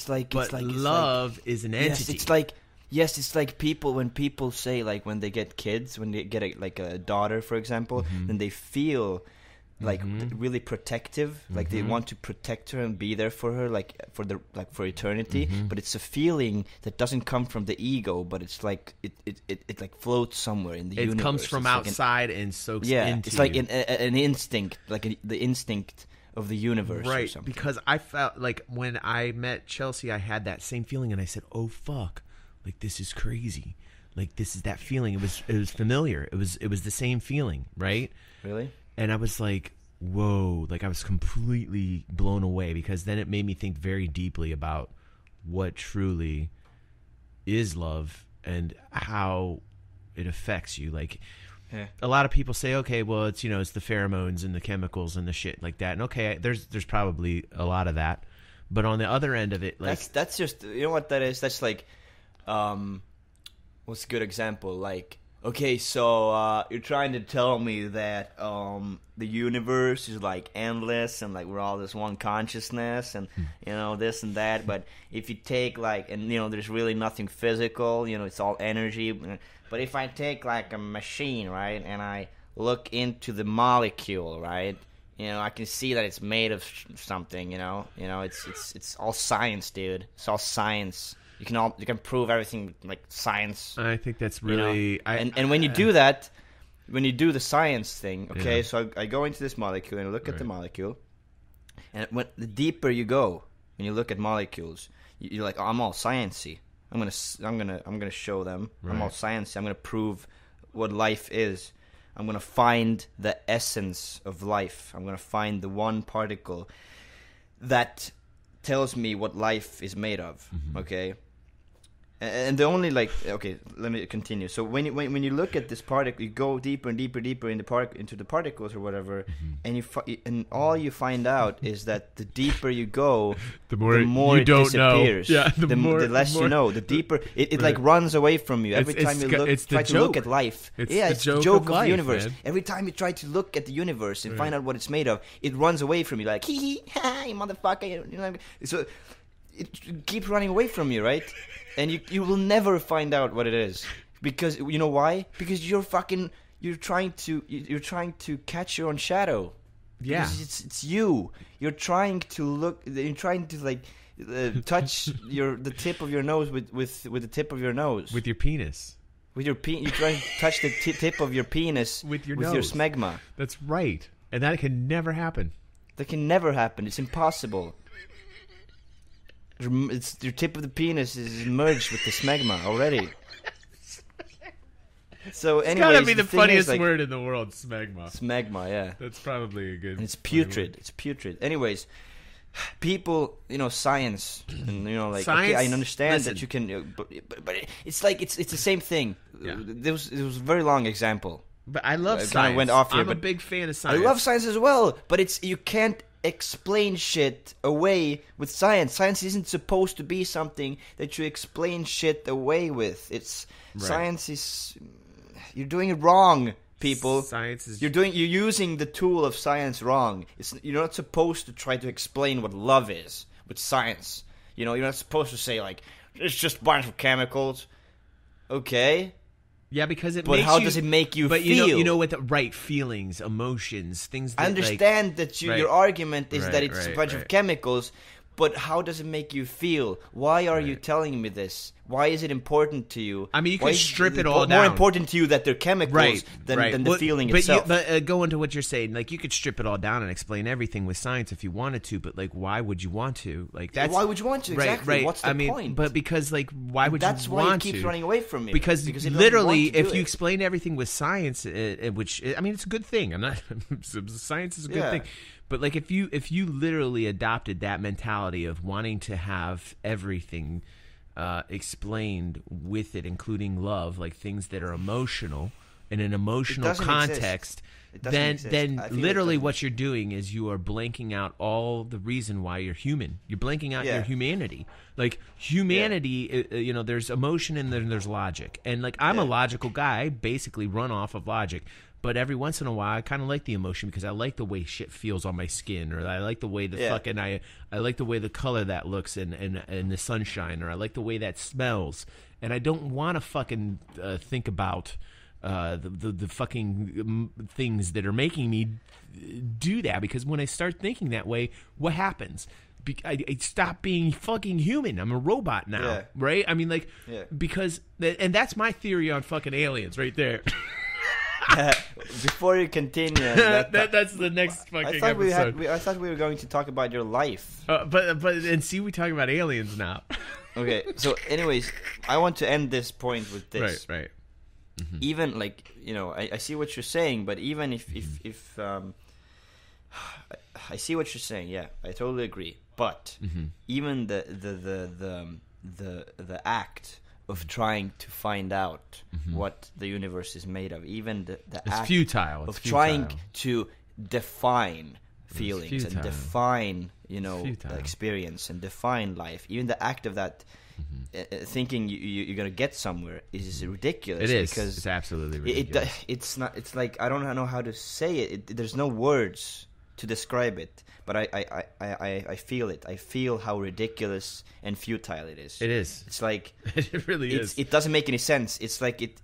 A: like
B: love is an entity.
A: It's like people when people say like when they get kids, when they get a daughter, for example, then they feel like really protective, like they want to protect her and be there for her, like for eternity. But it's a feeling that doesn't come from the ego, but it's like it like floats somewhere in the universe.
B: It comes from outside and soaks into.
A: It's like an instinct, like the instinct of the universe,
B: right?
A: Or something.
B: Because I felt like when I met Chelsea, I had that same feeling, and I said, "Oh fuck, like this is crazy." Like this is that feeling. It was familiar. It was the same feeling, right?
A: Really?
B: And I was like, whoa, like I was completely blown away because then it made me think very deeply about what truly is love and how it affects you. Like a lot of people say, okay, well, it's, it's the pheromones and the chemicals and the shit like that. And okay, there's probably a lot of that. But on the other end of it, like
A: that's just, you know what that is? That's like, what's a good example? Like, okay, so you're trying to tell me that the universe is like endless and like we're all this one consciousness and this and that. But if you take like, and there's really nothing physical, it's all energy. But if I take like a machine, right, and I look into the molecule, right, I can see that it's made of something. It's all science, dude. It's all science. You can prove everything like science.
B: I think that's really...
A: And when you do that, when you do the science thing, okay, so I go into this molecule and I look at the molecule, and the deeper you go, when you look at molecules, you're like, oh, I'm all sciencey. I'm gonna show them. Right. I'm all sciencey. I'm gonna prove what life is. I'm gonna find the essence of life. I'm gonna find the one particle that tells me what life is made of. Okay. And the only okay, let me continue. So when you look at this particle, you go deeper and deeper in into the particles or whatever, and and all you find out is that the deeper you go, the more
B: you
A: it
B: don't
A: disappears.
B: know. Yeah,
A: the less you know. The deeper it like runs away from you every time you try to look at life. It's the joke of the universe. Man. Every time you try to look at the universe and find out what it's made of, it runs away from you like hee ha, you motherfucker. You know, so it keeps running away from you, right? And you will never find out what it is, because you know why? Because you're trying to catch your own shadow.
B: Yeah,
A: because it's you. You're trying to touch the tip of your nose with the tip of your nose.
B: With your penis.
A: With your you're trying to touch the tip of your penis
B: with your
A: smegma.
B: That's right, and that can never happen.
A: That can never happen. It's impossible. It's your tip of the penis is merged with the smegma already. So, anyways,
B: it's gotta be the funniest word in the world, smegma.
A: Smegma, yeah.
B: That's probably a good.
A: And it's putrid. It's putrid. Anyways, people, science, and
B: science,
A: okay, I understand that you can, but it's like it's the same thing.
B: Yeah.
A: There was a very long example.
B: But I love science.
A: I went off here,
B: I'm a big fan of science.
A: I love science as well, but you can't explain shit away with science. Science isn't supposed to be something that you explain shit away with. Science is, you're doing it wrong, people.
B: Science is
A: you're using the tool of science wrong. You're not supposed to try to explain what love is with science. You're not supposed to say like it's just a bunch of chemicals. Okay.
B: Yeah, because
A: but how does it make you feel?
B: You know, with the right feelings, emotions, things. That,
A: I understand that your argument is that it's a bunch of chemicals, but how does it make you feel? Why are you telling me this? Why is it important to you?
B: I mean, you can strip it all down.
A: More important to you that they're chemicals than the feeling itself.
B: But go into what you're saying. Like, you could strip it all down and explain everything with science if you wanted to. But like, why would you want to? Like, that's
A: why would you want to? Exactly.
B: Right.
A: What's the point?
B: But because like, why would
A: that's
B: you want to?
A: That's why he keeps running away from me.
B: Because literally, if you explain everything with science, which I mean, it's a good thing. I'm not. Science is a good thing. But like, if you literally adopted that mentality of wanting to have everything explained with it, including love, like things that are emotional in an emotional context, then literally what you're doing is you are blanking out all the reason why you're human. You're blanking out your humanity. Like humanity, there's emotion and then there's logic. And like I'm a logical guy, I basically run off of logic. But every once in a while, I kind of like the emotion because I like the way shit feels on my skin, or I like the way I like the way the color that looks in the sunshine, or I like the way that smells, and I don't want to fucking think about the fucking things that are making me do that, because when I start thinking that way, what happens? I stop being fucking human. I'm a robot now, right? I mean, like, because and that's my theory on fucking aliens, right there.
A: Before you continue,
B: that's the next fucking episode.
A: I thought we were going to talk about your life.
B: But we talk about aliens now.
A: Okay, so anyways, I want to end this point with this.
B: Right. Mm-hmm.
A: Even like I see what you're saying, but even if I see what you're saying, yeah, I totally agree. But even the act of trying to find out what the universe is made of, even the act of trying to define feelings and define experience and define life, even the act of that thinking you're gonna get somewhere is ridiculous.
B: It is,
A: because
B: it's absolutely ridiculous.
A: It's not. It's like I don't know how to say it. There's no words to describe it, but I feel it. I feel how ridiculous and futile it is.
B: It is.
A: It's like
B: it really is.
A: It doesn't make any sense. It's like it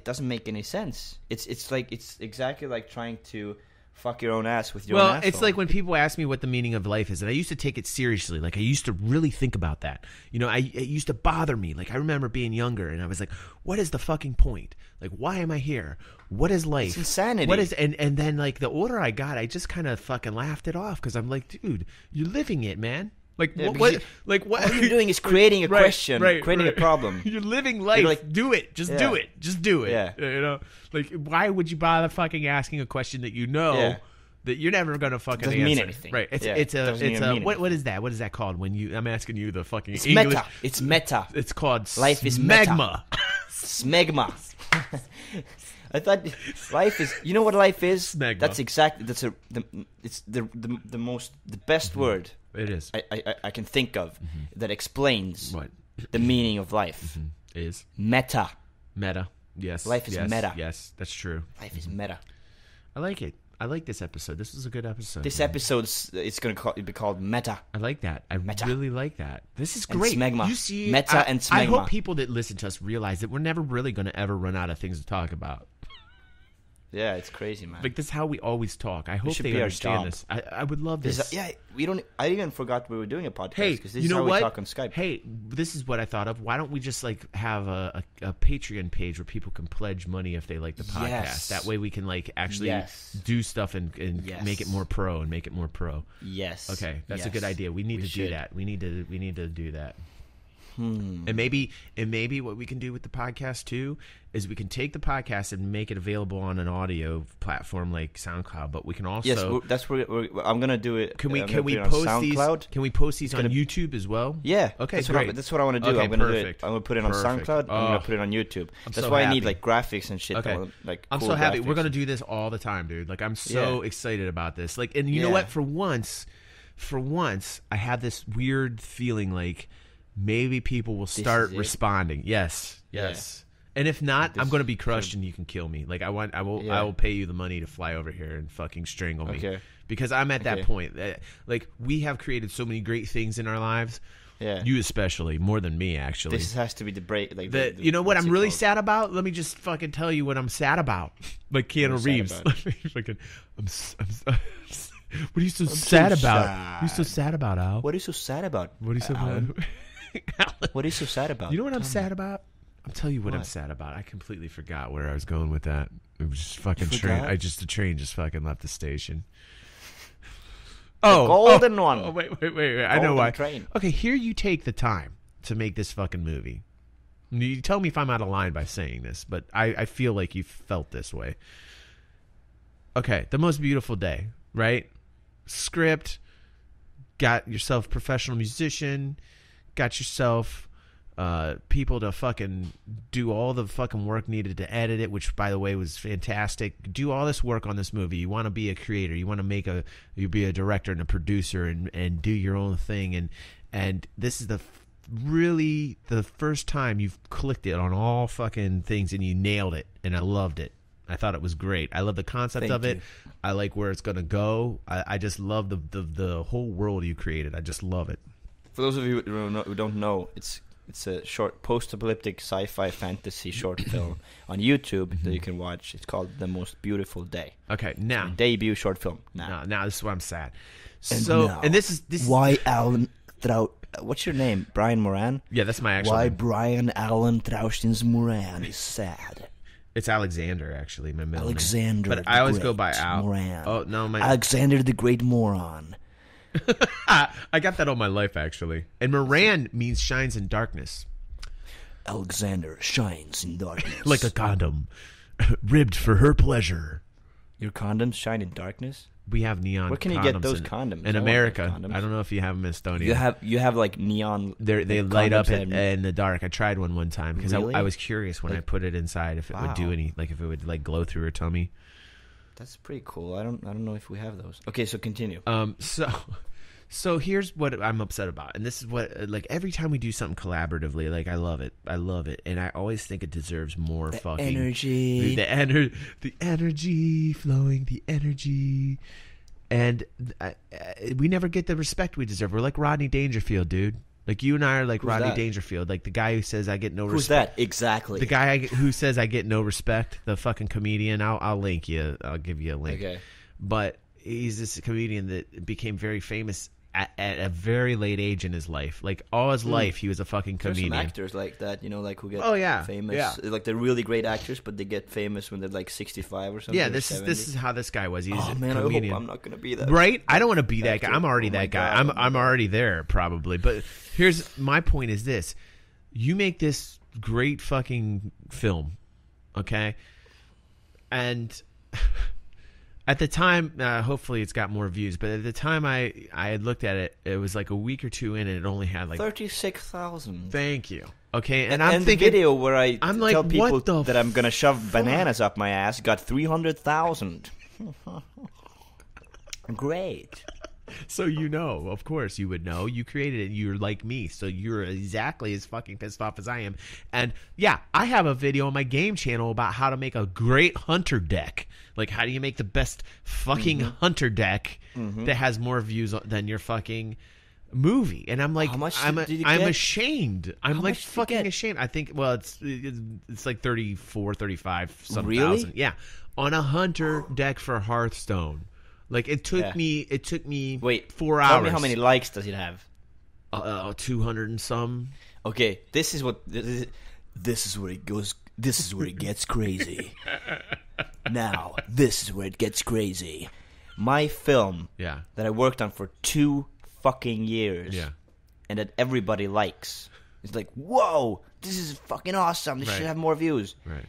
A: doesn't make any sense. It's like it's exactly like trying to fuck your own ass with your own asshole.
B: It's like when people ask me what the meaning of life is, and I used to take it seriously. Like, I used to really think about that. It used to bother me. Like, I remember being younger, and I was like, what is the fucking point? Like, why am I here? What is life?
A: It's insanity.
B: What is, and then, like, the older I got, I just kind of fucking laughed it off, because I'm like, dude, you're living it, man. Like, what?
A: All you're doing is creating a question, creating a problem.
B: You're living life. Like, do it. Just do it. Just do it.
A: Yeah.
B: Like, why would you bother fucking asking a question that that you're never gonna fucking
A: doesn't
B: answer.
A: mean anything.
B: Right? It's a what is that? What is that called when you? I'm asking you the fucking
A: It's
B: English.
A: meta. It's meta.
B: It's called
A: life is
B: smegma.
A: Smegma. I thought life is. You know what life is?
B: Smegma.
A: That's exactly. It's the best word.
B: It is.
A: I can think of that explains
B: What
A: the meaning of life.
B: is
A: Meta.
B: meta? Yes.
A: Life is meta.
B: Yes, that's true.
A: Life is meta.
B: I like it. I like this episode. This is a good episode.
A: This episode, it's going to be called Meta.
B: I like that. I
A: Meta.
B: really like that. This is
A: And
B: great.
A: smegma.
B: You see,
A: Meta and
B: I
A: smegma.
B: hope people that listen to us realize that we're never really going to ever run out of things to talk about.
A: Yeah, it's crazy, man.
B: Like, this is how we always talk. I hope
A: should
B: they
A: be our
B: understand
A: job.
B: this. I would love this.
A: we don't. I even forgot we were doing a podcast.
B: Hey,
A: because this
B: you
A: is
B: know
A: how
B: what?
A: we talk on Skype.
B: Hey, this is what I thought of. Why don't we just like have a Patreon page where people can pledge money if they like the podcast?
A: Yes.
B: That way we can like actually
A: Yes.
B: do stuff and
A: Yes.
B: make it more pro and make it more pro.
A: Yes.
B: Okay, that's a
A: Yes.
B: good idea. We need to
A: should.
B: do that. We need to do that. And maybe what we can do with the podcast too is we can take the podcast and make it available on an audio platform like SoundCloud. But we can also
A: Yes, that's where I'm gonna do it.
B: can we
A: I'm gonna put it on
B: post these?
A: SoundCloud.
B: Can we post these on YouTube as well?
A: Yeah.
B: Okay,
A: That's
B: great.
A: that's what I want to do.
B: Okay,
A: I'm gonna do it.
B: perfect.
A: I'm gonna put it on
B: Perfect.
A: SoundCloud. I'm
B: Oh.
A: gonna put it on YouTube. That's
B: so
A: why I
B: happy.
A: need like graphics and shit.
B: Okay.
A: Like
B: I'm
A: cool
B: so happy.
A: graphics.
B: We're gonna do this all the time, dude. Like I'm so excited about this. Like, and you know
A: Yeah.
B: what? For once, I have this weird feeling like maybe people will start
A: is it.
B: responding. Yes. And if not, I'm going to be crushed and you can kill me. Like I will pay you the money to fly over here and fucking strangle me.
A: Okay.
B: Because I'm at that point. Like we have created so many great things in our lives.
A: Yeah.
B: You especially, more than me actually.
A: This has to be the break. Like
B: You know what
A: what's
B: I'm
A: it
B: really
A: called?
B: sad about? Let me just fucking tell you what I'm sad about. Like Keanu
A: sad
B: Reeves.
A: about?
B: Fucking, what are you so sad about? What are you so sad about, Al?
A: What are you so sad about?
B: What are you so
A: Alan?
B: Alan.
A: What are you so sad about?
B: You know what I'm sad about? I'll tell you what I'm
A: What?
B: sad about. I completely forgot where I was going with that. It was just fucking
A: You
B: train.
A: forgot?
B: The train just fucking left the station.
A: golden one.
B: Oh, wait. I know
A: Golden
B: why.
A: train.
B: Okay, here you take the time to make this fucking movie. You tell me if I'm out of line by saying this, but I feel like you felt this way. Okay, the most beautiful day, right? Script, got yourself a professional musician, got yourself people to fucking do all the fucking work needed to edit it, which by the way was fantastic. Do all this work on this movie. You want to be a creator. You want to be a director and a producer and do your own thing. And this is really the first time you've clicked it on all fucking things and you nailed it. And I loved it. I thought it was great. I love the concept
A: Thank
B: of it.
A: you.
B: I like where it's gonna go. I just love the whole world you created. I just love it.
A: For those of you who don't know, it's a short post-apocalyptic sci-fi fantasy short film on YouTube that you can watch. It's called The Most Beautiful Day.
B: Okay, now
A: Debut short film.
B: now this is why I'm sad.
A: now,
B: This is
A: why Alan what's your name? Brian Moran?
B: yeah, that's my actual
A: Why
B: name.
A: Brian Alan Thraushtins Moran is sad.
B: It's Alexander actually, my middle
A: Alexander
B: name. But
A: the
B: I always
A: Great
B: go by Al.
A: Moran.
B: Oh no,
A: Alexander the Great Moron.
B: I got that all my life actually. And Moran means shines in darkness.
A: Alexander shines in darkness.
B: Like a condom. Ribbed for her pleasure.
A: Your condoms shine in darkness?
B: We have neon.
A: Where can you
B: condoms
A: get those
B: in,
A: condoms?
B: in
A: I want
B: America?
A: those condoms.
B: I don't know if you have them in Estonia.
A: You have like neon.
B: They
A: like,
B: light up
A: condoms that-
B: in the dark. I tried one time because
A: Really?
B: I was curious when I put it inside if it would do
A: Wow.
B: any, like if it would like glow through her tummy.
A: That's pretty cool. I don't know if we have those. Okay, so continue.
B: So here's what I'm upset about, and this is what like every time we do something collaboratively, like I love it, and I always think it deserves more fucking
A: energy.
B: the energy flowing, the energy, and we never get the respect we deserve. We're like Rodney Dangerfield, dude. Like you and I are like
A: Who's
B: Rodney
A: that?
B: Dangerfield, like the guy who says I get no
A: Who's
B: respect.
A: that exactly?
B: The guy who says I get no respect, the fucking comedian. I'll link you. I'll give you a link.
A: Okay.
B: But he's this comedian that became very famous at a very late age in his life. Like all his life, he was a fucking
A: There's
B: comedian.
A: some actors like that, like who get famous.
B: yeah.
A: Like they're really great actors, but they get famous when they're like 65 or something.
B: Yeah,
A: or
B: this
A: 70.
B: is how this guy was. He's
A: Oh
B: a
A: man, I hope
B: comedian.
A: I'm not gonna be that.
B: Right? I don't want to be that guy.
A: actor.
B: I'm already
A: Oh my
B: that guy.
A: God.
B: I'm already there probably. But here's my point: is this? You make this great fucking film, okay? And At the time, hopefully it's got more views, but at the time I had looked at it, it was like a week or two in, and it only had like
A: 36,000.
B: Thank you. Okay, and
A: I'm thinking, the video where
B: I'm
A: tell
B: like,
A: people that I'm gonna shove bananas up my ass got 300,000. Great.
B: So of course you would know. You created it. You're like me, so you're exactly as fucking pissed off as I am. And yeah, I have a video on my game channel about how to make a great hunter deck. Like, how do you make the best fucking hunter deck that has more views than your fucking movie? And I'm like, I'm ashamed. I'm like fucking ashamed. I think, well, it's like 34, 35 some thousand. Yeah, on a hunter deck for Hearthstone. Like, it took me. Wait, 4 hours.
A: Tell me how many likes does it have?
B: 200 and some.
A: Okay, this is where it goes. This is where it gets crazy. Now, this is where it gets crazy. My film that I worked on for 2 fucking years, and that everybody likes. It's like, whoa, this is fucking awesome. This should have more views.
B: Right.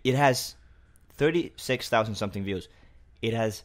A: It has 36,000 something views. It has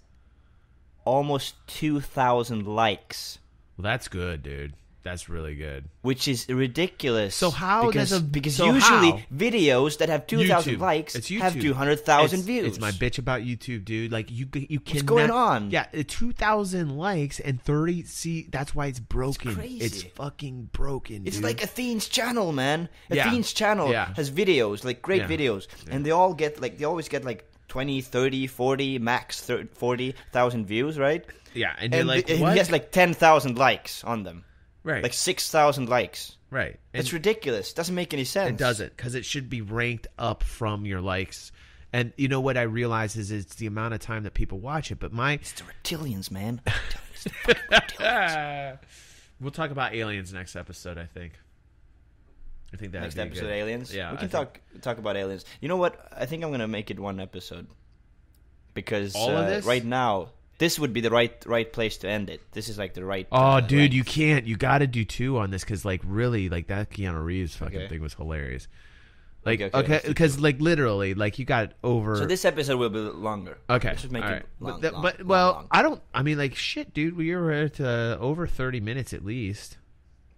A: almost 2,000 likes.
B: Well, that's good, dude. That's really good.
A: Which is ridiculous.
B: So how
A: because usually videos that have 2,000 likes have 200,000 views.
B: It's my bitch about YouTube, dude. Like, you cannot.
A: What's going on?
B: Yeah, 2,000 likes and 30. See, that's why it's broken.
A: It's crazy.
B: It's fucking broken.
A: It's
B: dude.
A: like Athene's channel, man. Athene's channel has videos, like great videos, and they always get like 20, 30, 40, max 40,000 views, right?
B: Yeah, and you're like, what?
A: He has like 10,000 likes on them.
B: Right.
A: Like 6,000 likes.
B: Right.
A: It's ridiculous. Doesn't make any sense.
B: It doesn't, because it should be ranked up from your likes. And you know what I realize is it's the amount of time that people watch it. But
A: It's the reptilians, man. It's the fucking reptilians.
B: We'll talk about aliens next episode, I think. I think that
A: next episode, aliens.
B: Yeah,
A: we can talk about aliens. You know what? I think I'm gonna make it one episode because
B: all of this?
A: Right now, this would be the right place to end it. This is like the right.
B: Oh, dude, you can't. You got to do 2 on this because, like, really, like that Keanu Reeves fucking thing was hilarious. Like, okay, because like literally, like you got over.
A: So this episode will be longer.
B: Okay,
A: let's just make it long.
B: Long. I don't. I mean, like, shit, dude. We were at over 30 minutes at least.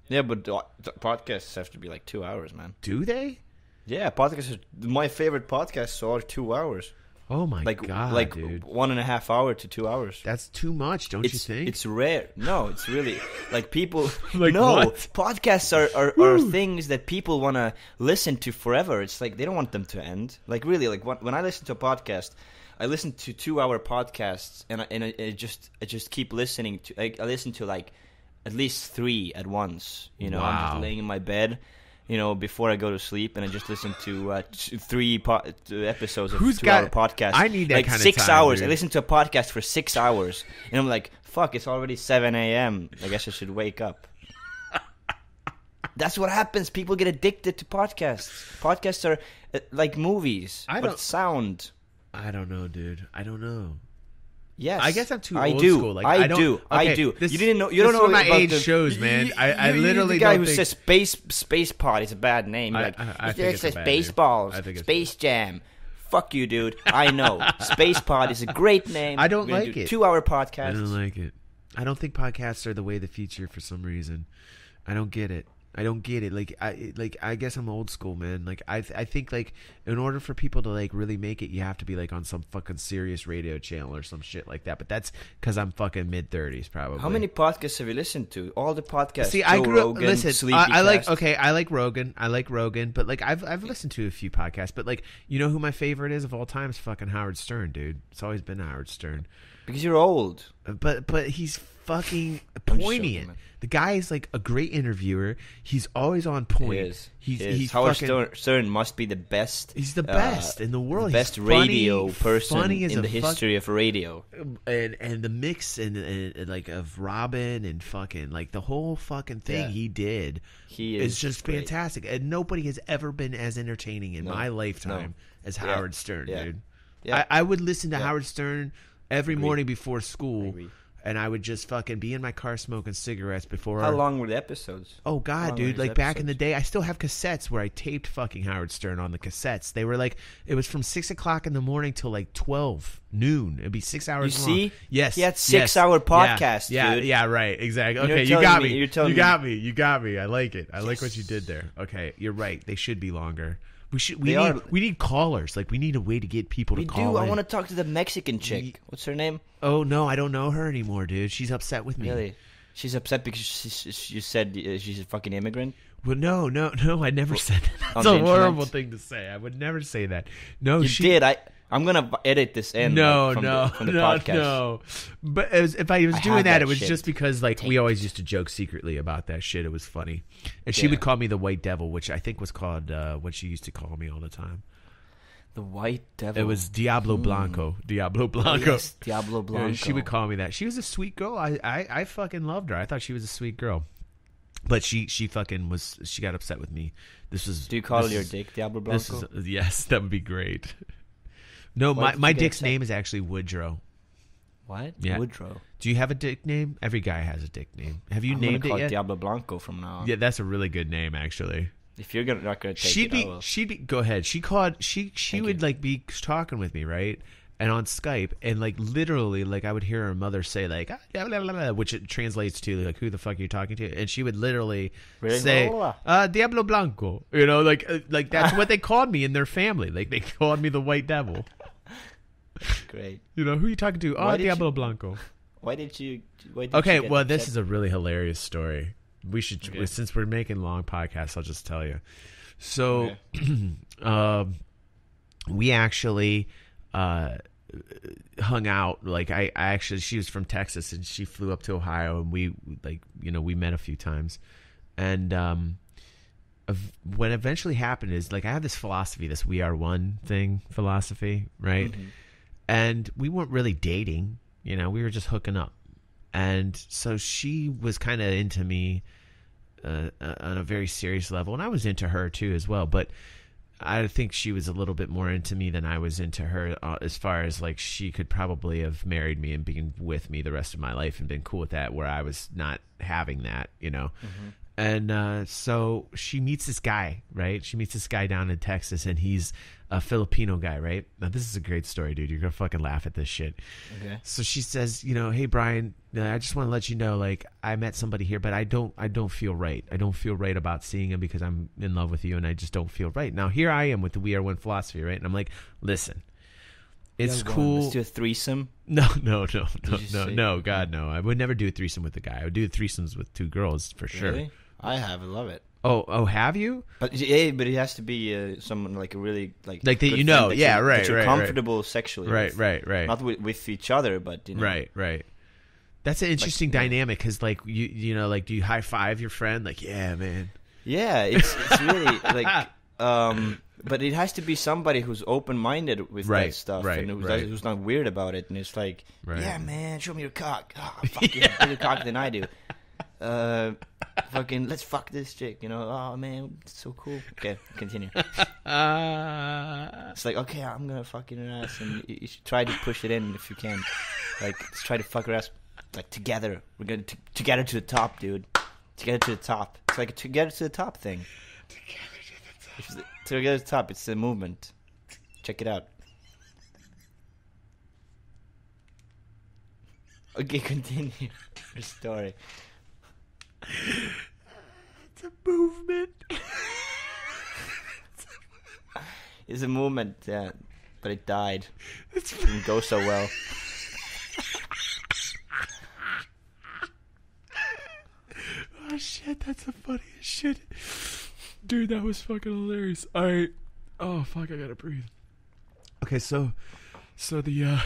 A: Yeah, but podcasts have to be like 2 hours, man.
B: Do they?
A: Yeah, podcasts. My favorite podcasts are 2 hours.
B: Oh my god,
A: like
B: dude.
A: 1.5 hour to 2 hours.
B: That's too much, don't you think?
A: It's rare. No, it's really like people.
B: Like,
A: no,
B: what?
A: Podcasts are things that people want to listen to forever. It's like they don't want them to end. Like really, like when I listen to a podcast, I listen to 2 hour podcasts, and I just keep listening to. I listen to like at least 3 at once. You know, I'm just laying in my bed. You know, before I go to sleep, and I just listen to 3 episodes of 2 hour podcast.
B: I need that
A: like
B: kind
A: 6
B: of time,
A: hours.
B: dude.
A: I listen to a podcast for 6 hours, and I'm like, "Fuck! It's already 7 a.m. I guess I should wake up." That's what happens. People get addicted to podcasts. Podcasts are like movies, but sound.
B: I don't know, dude. I don't know.
A: Yes,
B: I guess I'm too old
A: do.
B: school. Like,
A: I do.
B: Okay,
A: I do.
B: This,
A: you didn't know. You don't know
B: what my
A: about
B: age shows, man. I literally
A: the guy
B: don't
A: who
B: think...
A: says SpacePod is a bad name. You're like,
B: I think it's a bad
A: Spaceballs,
B: name. I think it's
A: Space Jam. Fuck you, dude. I know. SpacePod is a great name.
B: I don't like it.
A: 2 hour podcast.
B: I don't like it. I don't think podcasts are the way of the future for some reason. I don't get it. Like I guess I'm old school, man. Like I think like in order for people to like really make it, you have to be like on some fucking serious radio channel or some shit like that. But that's because I'm fucking mid-30s probably.
A: How many podcasts have you listened to? All the podcasts.
B: See,
A: Joe
B: I grew up.
A: Rogan,
B: Listen, I like
A: Rogan.
B: I like Rogan, but like I've listened to a few podcasts. But like, you know who my favorite is of all time is fucking Howard Stern, dude. It's always been Howard Stern.
A: Because you're old.
B: But he's fucking poignant. The guy is like a great interviewer. He's always on point.
A: He's Howard Stern must be the best.
B: He's the best in the world.
A: The best radio person in the history of radio.
B: And the mix and like of Robin and fucking like the whole fucking thing he did. Is just great. Fantastic. And nobody has ever been as entertaining in my lifetime as Howard Stern, dude. Yeah. I would listen to Howard Stern every morning before school. and I would just fucking be in my car smoking cigarettes before.
A: How long were the episodes?
B: Oh God, dude! Like back in the day, I still have cassettes where I taped fucking Howard Stern on the cassettes. They were like, it was from 6 o'clock in the morning till like 12 noon. It'd be 6 hours long.
A: You see?
B: Yes.
A: He had 6-hour podcast,
B: dude. Yeah, right. Exactly. Okay, you got me. You got me. I like it. I like what you did there. Okay, you're right. They should be longer. We need callers. Like, we need a way to get people to call in.
A: I want to talk to the Mexican chick. What's her name?
B: Oh no, I don't know her anymore, dude. She's upset with me.
A: Really? She's upset because you said she's a fucking immigrant?
B: Well, no. I never said that. That's a horrible thing to say. I would never say that. No,
A: you did. I'm gonna edit this in.
B: No,
A: from the podcast.
B: No. But if I was doing that, it was just because like we always used to joke secretly about that shit. It was funny, and she would call me the White Devil, which I think was called what she used to call me all the time.
A: The White Devil.
B: It was Diablo Blanco. Diablo Blanco.
A: Oh, yes, Diablo Blanco.
B: She would call me that. She was a sweet girl. I fucking loved her. I thought she was a sweet girl. But she fucking was. She got upset with me.
A: Do you call your dick Diablo Blanco?
B: Yes, that would be great. No, my dick's name is actually Woodrow.
A: What?
B: Yeah.
A: Woodrow.
B: Do you have a dick name? Every guy has a dick name. Have you named it yet?
A: Diablo Blanco from now on.
B: Yeah, that's a really good name, actually.
A: If you're not gonna take it, I will.
B: She'd be. Go ahead. She would like be talking with me, right? And on Skype, and like literally, like I would hear her mother say like, blah, blah, blah, blah, which it translates to like, who the fuck are you talking to? And she would literally say, Diablo Blanco. You know, like that's what they called me in their family. Like they called me the White Devil.
A: Great.
B: You know, who are you talking to? Diablo Blanco.
A: Why did you
B: okay, well, this is a really hilarious story. We should, since we're making long podcasts, I'll just tell you. So, we actually hung out. Like, I actually, she was from Texas, and she flew up to Ohio, and we, like, you know, we met a few times. And what eventually happened is, like, I have this philosophy, this we are one thing philosophy, right? Mm-hmm. And we weren't really dating, you know, we were just hooking up. And so she was kind of into me on a very serious level. And I was into her too as well. But I think she was a little bit more into me than I was into her as far as like she could probably have married me and been with me the rest of my life and been cool with that, where I was not having that, you know. Mm-hmm. And so she meets this guy, right? She meets this guy down in Texas, and he's a Filipino guy, right? Now, this is a great story, dude. You're going to fucking laugh at this shit. Okay. So she says, you know, hey, Brian, I just want to let you know, like, I met somebody here, but I don't feel right. I don't feel right about seeing him because I'm in love with you, and I just don't feel right. Now, here I am with the We Are One philosophy, right? And I'm like, listen. It's cool.
A: Let's do a threesome.
B: No, God, no. I would never do a threesome with a guy. I would do threesomes with two girls for sure.
A: I have. I love it.
B: Oh, have you?
A: But it has to be someone like a really like
B: that you know. Yeah, right.
A: That you're comfortable sexually.
B: Right.
A: Not with each other, but you know.
B: Right. That's an interesting dynamic because, like, you know, like, do you high five your friend? Like, yeah, man.
A: Yeah, it's really like. But it has to be somebody who's open-minded with that stuff, and who's not weird about it. And it's like, yeah, man, show me your cock. Oh, fuck, you have bigger cock than I do. Fucking, let's fuck this chick. You know, oh man, it's so cool. Okay, continue. It's like, okay, I'm gonna fuck in her ass, and you should try to push it in if you can. Like, let's try to fuck her ass like together. We're gonna together to the top, dude. Together to the top. It's like a together to the top thing. Together to the top. It's a movement. Check it out. Okay, continue your story.
B: It's a movement.
A: It's a movement, yeah. But it died. It didn't go so well.
B: Oh shit, that's the funniest shit. Dude, that was fucking hilarious. Alright. Oh fuck, I gotta breathe. Okay, so the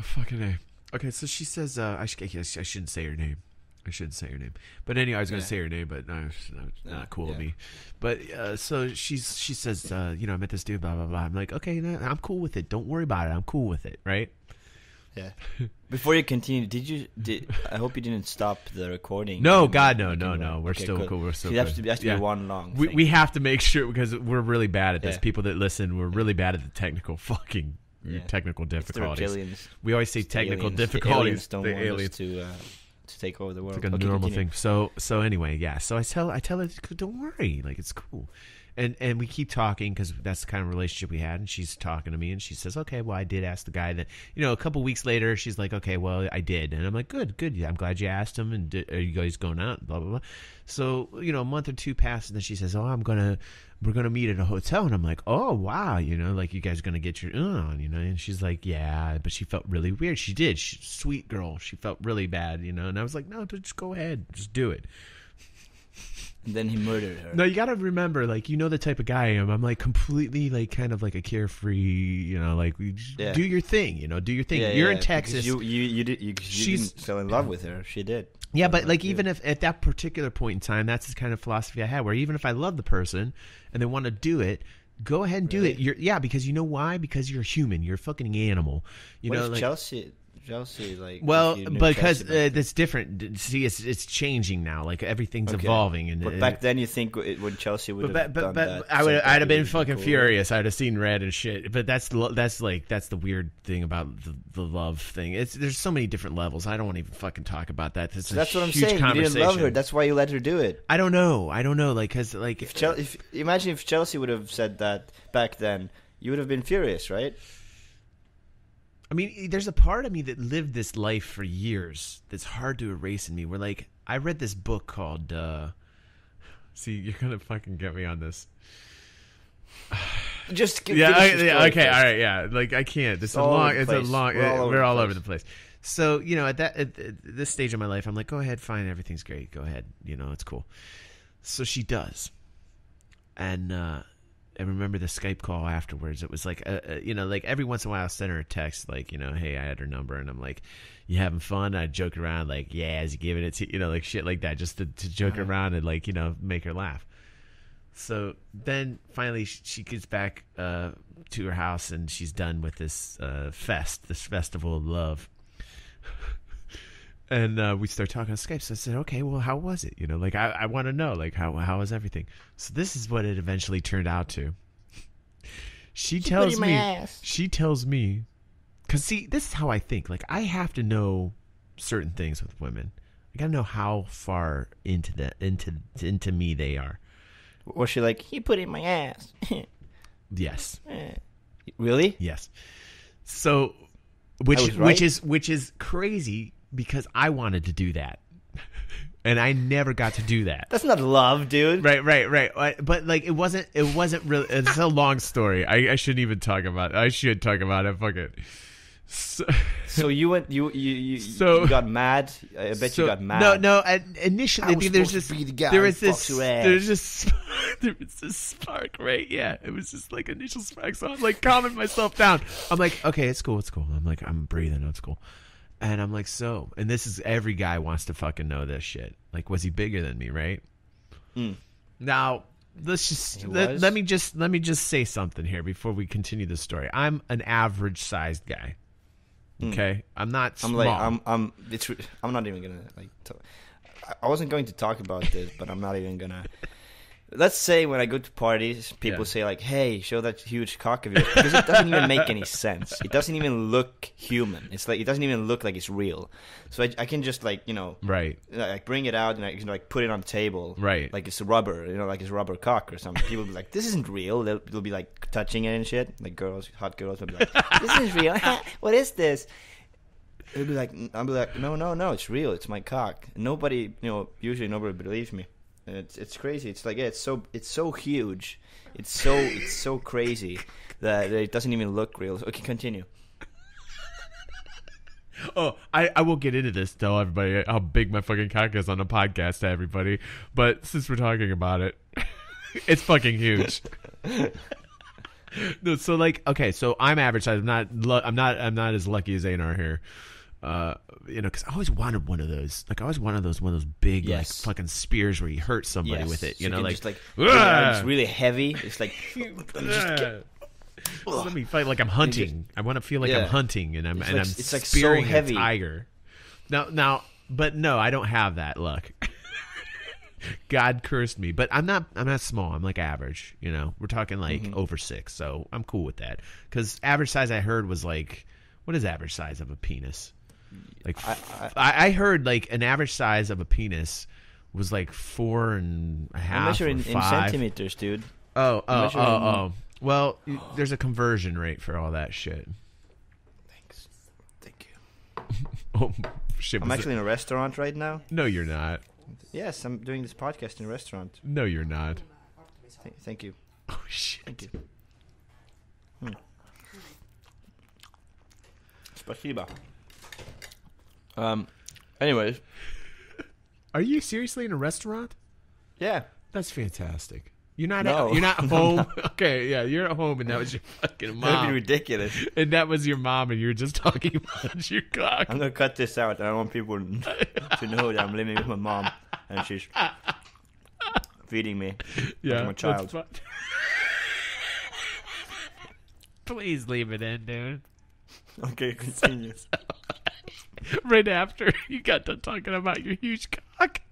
B: fucking A. Okay, so she says I shouldn't say her name. But anyway, I was going to say her name, but no, it's not cool of me. But so she says, you know, I met this dude, blah, blah, blah. I'm like, okay, I'm cool with it. Don't worry about it. I'm cool with it, right?
A: Yeah. Before you continue, I hope you didn't stop the recording.
B: No, God, no. We're still cool. We're still
A: cool. It has to be one long thing.
B: We have to make sure, because we're really bad at this. People that listen, we're really bad at the technical fucking technical difficulties.
A: Reptilians.
B: We always say technical difficulties.
A: The aliens don't want us to take over the world.
B: It's like a normal thing. So anyway, yeah. So I tell her, don't worry, like it's cool. And we keep talking because that's the kind of relationship we had. And she's talking to me, and she says, "Okay, well, I did ask the guy that." A couple weeks later, she's like, "Okay, well, I did," and I'm like, "Good. Yeah, I'm glad you asked him. And are you guys going out?" Blah blah blah. So a month or two passed, and then she says, "Oh, we're gonna meet at a hotel," and I'm like, "Oh wow, like you guys are gonna get your on, And she's like, "Yeah," but she felt really weird. She did. Sweet girl. She felt really bad, And I was like, "No, just go ahead, just do it."
A: And then he murdered her.
B: No, you got to remember, like, the type of guy I am. I'm like completely, like, kind of like a carefree, like, do your thing, do your thing. You're in Texas.
A: You didn't fell in love with her. She did.
B: Yeah, but like even if at that particular point in time, that's the kind of philosophy I had, where even if I love the person and they want to do it, go ahead and do it. Because you know why? Because you're human. You're a fucking animal.
A: What if Chelsea, like,
B: well, because that's different. See, it's changing now. Like everything's evolving.
A: But back then, you think when Chelsea would have done that?
B: I'd have been fucking furious. I'd have seen red and shit. But that's the weird thing about the love thing. There's so many different levels. I don't want to even fucking talk about that. That's what I'm saying. You didn't love her. That's
A: why you let her do it.
B: I don't know. Like, because like,
A: imagine if Chelsea would have said that back then, you would have been furious, right?
B: I mean, there's a part of me that lived this life for years that's hard to erase in me. Where, like, I read this book called, see, you're going to fucking get me on this.
A: Just
B: okay, all right, yeah. Like, I can't. We're all over the place. So, at this stage of my life, I'm like, go ahead, fine, everything's great. Go ahead, it's cool. So she does. And, I remember the Skype call afterwards. It was like, like every once in a while I'll send her a text like, hey, I had her number. And I'm like, you having fun? I'd joke around like, yeah, is he giving it to, like shit like that, just to joke around and like, make her laugh. So then finally she gets back to her house and she's done with this this festival of love. And we start talking on Skype. So I said, okay, well, how was it? Like I want to know, like how was everything? So this is what it eventually turned out to. She tells me, because see, this is how I think. Like I have to know certain things with women. I gotta know how far into me they are.
A: Was she like, he put it in my ass?
B: Yes.
A: Really?
B: Yes. So, which is crazy. Because I wanted to do that, and I never got to do that.
A: That's not love, dude.
B: Right. But like, it wasn't really. It's a long story. I shouldn't even talk about it. I should talk about it. Fuck it. So
A: you went. You got mad. I bet you got mad.
B: No. Initially, there's this spark, right? Yeah, it was just like initial spark. So I'm like calming myself down. I'm like, okay, it's cool. I'm like, I'm breathing. It's cool. And I'm like, and this is every guy wants to fucking know this shit. Like, was he bigger than me, right? Now, let me just say something here before we continue the story. I'm an average sized guy. Okay, I'm not small.
A: I'm not even gonna like. I wasn't going to talk about this, but I'm not even gonna. Let's say when I go to parties, people say like, "Hey, show that huge cock of yours," because it doesn't even make any sense. It doesn't even look human. It's like it doesn't even look like it's real. So I can just like
B: right,
A: like bring it out and I can like put it on the table,
B: right,
A: like it's a rubber, like it's a rubber cock or something. People will be like, "This isn't real." They'll be like touching it and shit. Like hot girls will be like, "This is real. What is this?" I'll be like, "No, it's real. It's my cock." Nobody, usually nobody believes me. It's crazy. It's like it's so huge. It's so crazy that it doesn't even look real. Okay, continue.
B: Oh, I will get into this. Tell everybody how big my fucking cock is on the podcast to everybody. But since we're talking about it, it's fucking huge. No, so like, okay, so I'm average size. I'm not as lucky as Einar here. Because I always wanted one of those. Like I always wanted one of those big like fucking spears where you hurt somebody with it. Just like
A: it's really heavy. It's like
B: let me fight like I'm hunting. I want to feel like I'm hunting and I'm spearing
A: so heavy.
B: a tiger. Now, but no, I don't have that luck. God cursed me, but I'm not small. I'm like average. You know, we're talking like over 6, so I'm cool with that. Because average size I heard was like, what is average size of a penis? Like I heard like an average size of a penis was like 4.5.
A: I measure in centimeters, dude.
B: Oh. Well, there's a conversion rate for all that shit.
A: Thank you.
B: Oh shit!
A: I'm actually in a restaurant right now.
B: No, you're not.
A: Yes, I'm doing this podcast in a restaurant.
B: No, you're not.
A: Thank you.
B: Oh shit!
A: Thank you. Spasiba. Anyways.
B: Are you seriously in a restaurant?
A: Yeah.
B: That's fantastic. You're not
A: No.
B: You're not home. Okay, yeah, you're at home, and that was your fucking mom.
A: That'd be ridiculous.
B: And that was your mom, and you're just talking about your cock.
A: I'm gonna cut this out. I don't want people to know that I'm living with my mom, and she's feeding me like I'm a child.
B: Please leave it in, dude.
A: Okay, continue.
B: Right after you got done talking about your huge cock.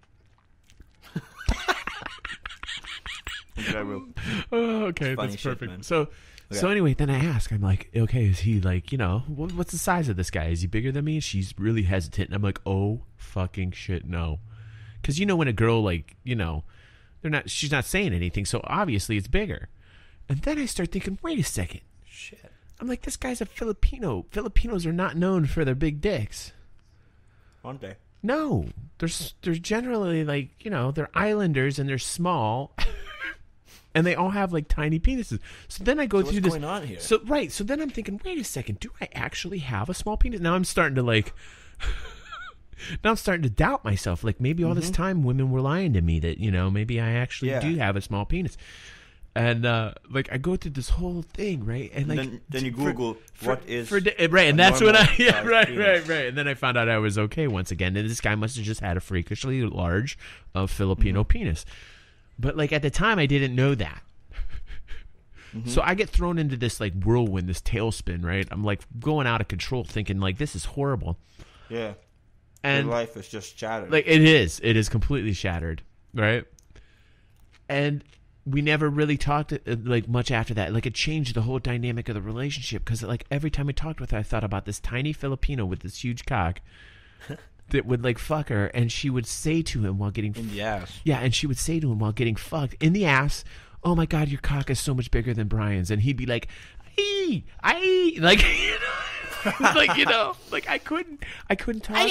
B: Oh, okay, that's perfect.
A: Man.
B: So anyway, then I ask, I'm like, okay, is he like, you know, what's the size of this guy? Is he bigger than me? And she's really hesitant, and I'm like, oh fucking shit, no, because you know when a girl like, you know, she's not saying anything, so obviously it's bigger. And then I start thinking, wait a second,
A: shit.
B: I'm like, this guy's a Filipino. Filipinos are not known for their big dicks,
A: Aren't they?
B: No, they're generally like, you know, they're islanders and they're small. And they all have like tiny penises. So then I go through this.
A: What's going on here?
B: So then I'm thinking, wait a second, do I actually have a small penis? Now I'm starting to like. Now I'm starting to doubt myself. Like maybe all this time women were lying to me that, you know, maybe I actually do have a small penis. And like I go through this whole thing, right? And like
A: then you Google what is
B: right, and that's when right.
A: penis.
B: And then I found out I was okay once again. And this guy must have just had a freakishly large Filipino penis. But like at the time I didn't know that. So I get thrown into this like whirlwind, this tailspin, right? I'm like going out of control thinking like this is horrible.
A: Yeah.
B: And
A: your life is just shattered.
B: Like it is completely shattered, right? And we never really talked like much after that. Like it changed the whole dynamic of the relationship because like every time I talked with her, I thought about this tiny Filipino with this huge cock that would like fuck her, and she would say to him while getting
A: in the ass.
B: Yeah, and she would say to him while getting fucked in the ass, "Oh my God, your cock is so much bigger than Brian's," and he'd be like, "Aye, like you know, like you know, like I couldn't talk.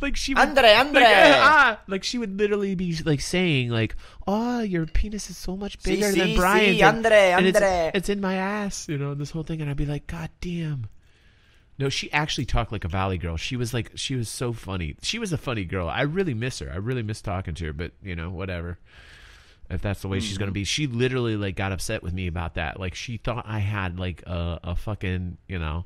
B: Like she would,
A: Andre.
B: Like she would literally be like saying like, "Oh, your penis is so much bigger than
A: si,
B: Brian's."
A: Andre.
B: It's in my ass, you know, this whole thing, and I'd be like, "God damn." No, she actually talked like a valley girl. She was so funny. She was a funny girl. I really miss her. I really miss talking to her, but you know, whatever. If that's the way she's gonna be, she literally like got upset with me about that. Like she thought I had like a fucking, you know.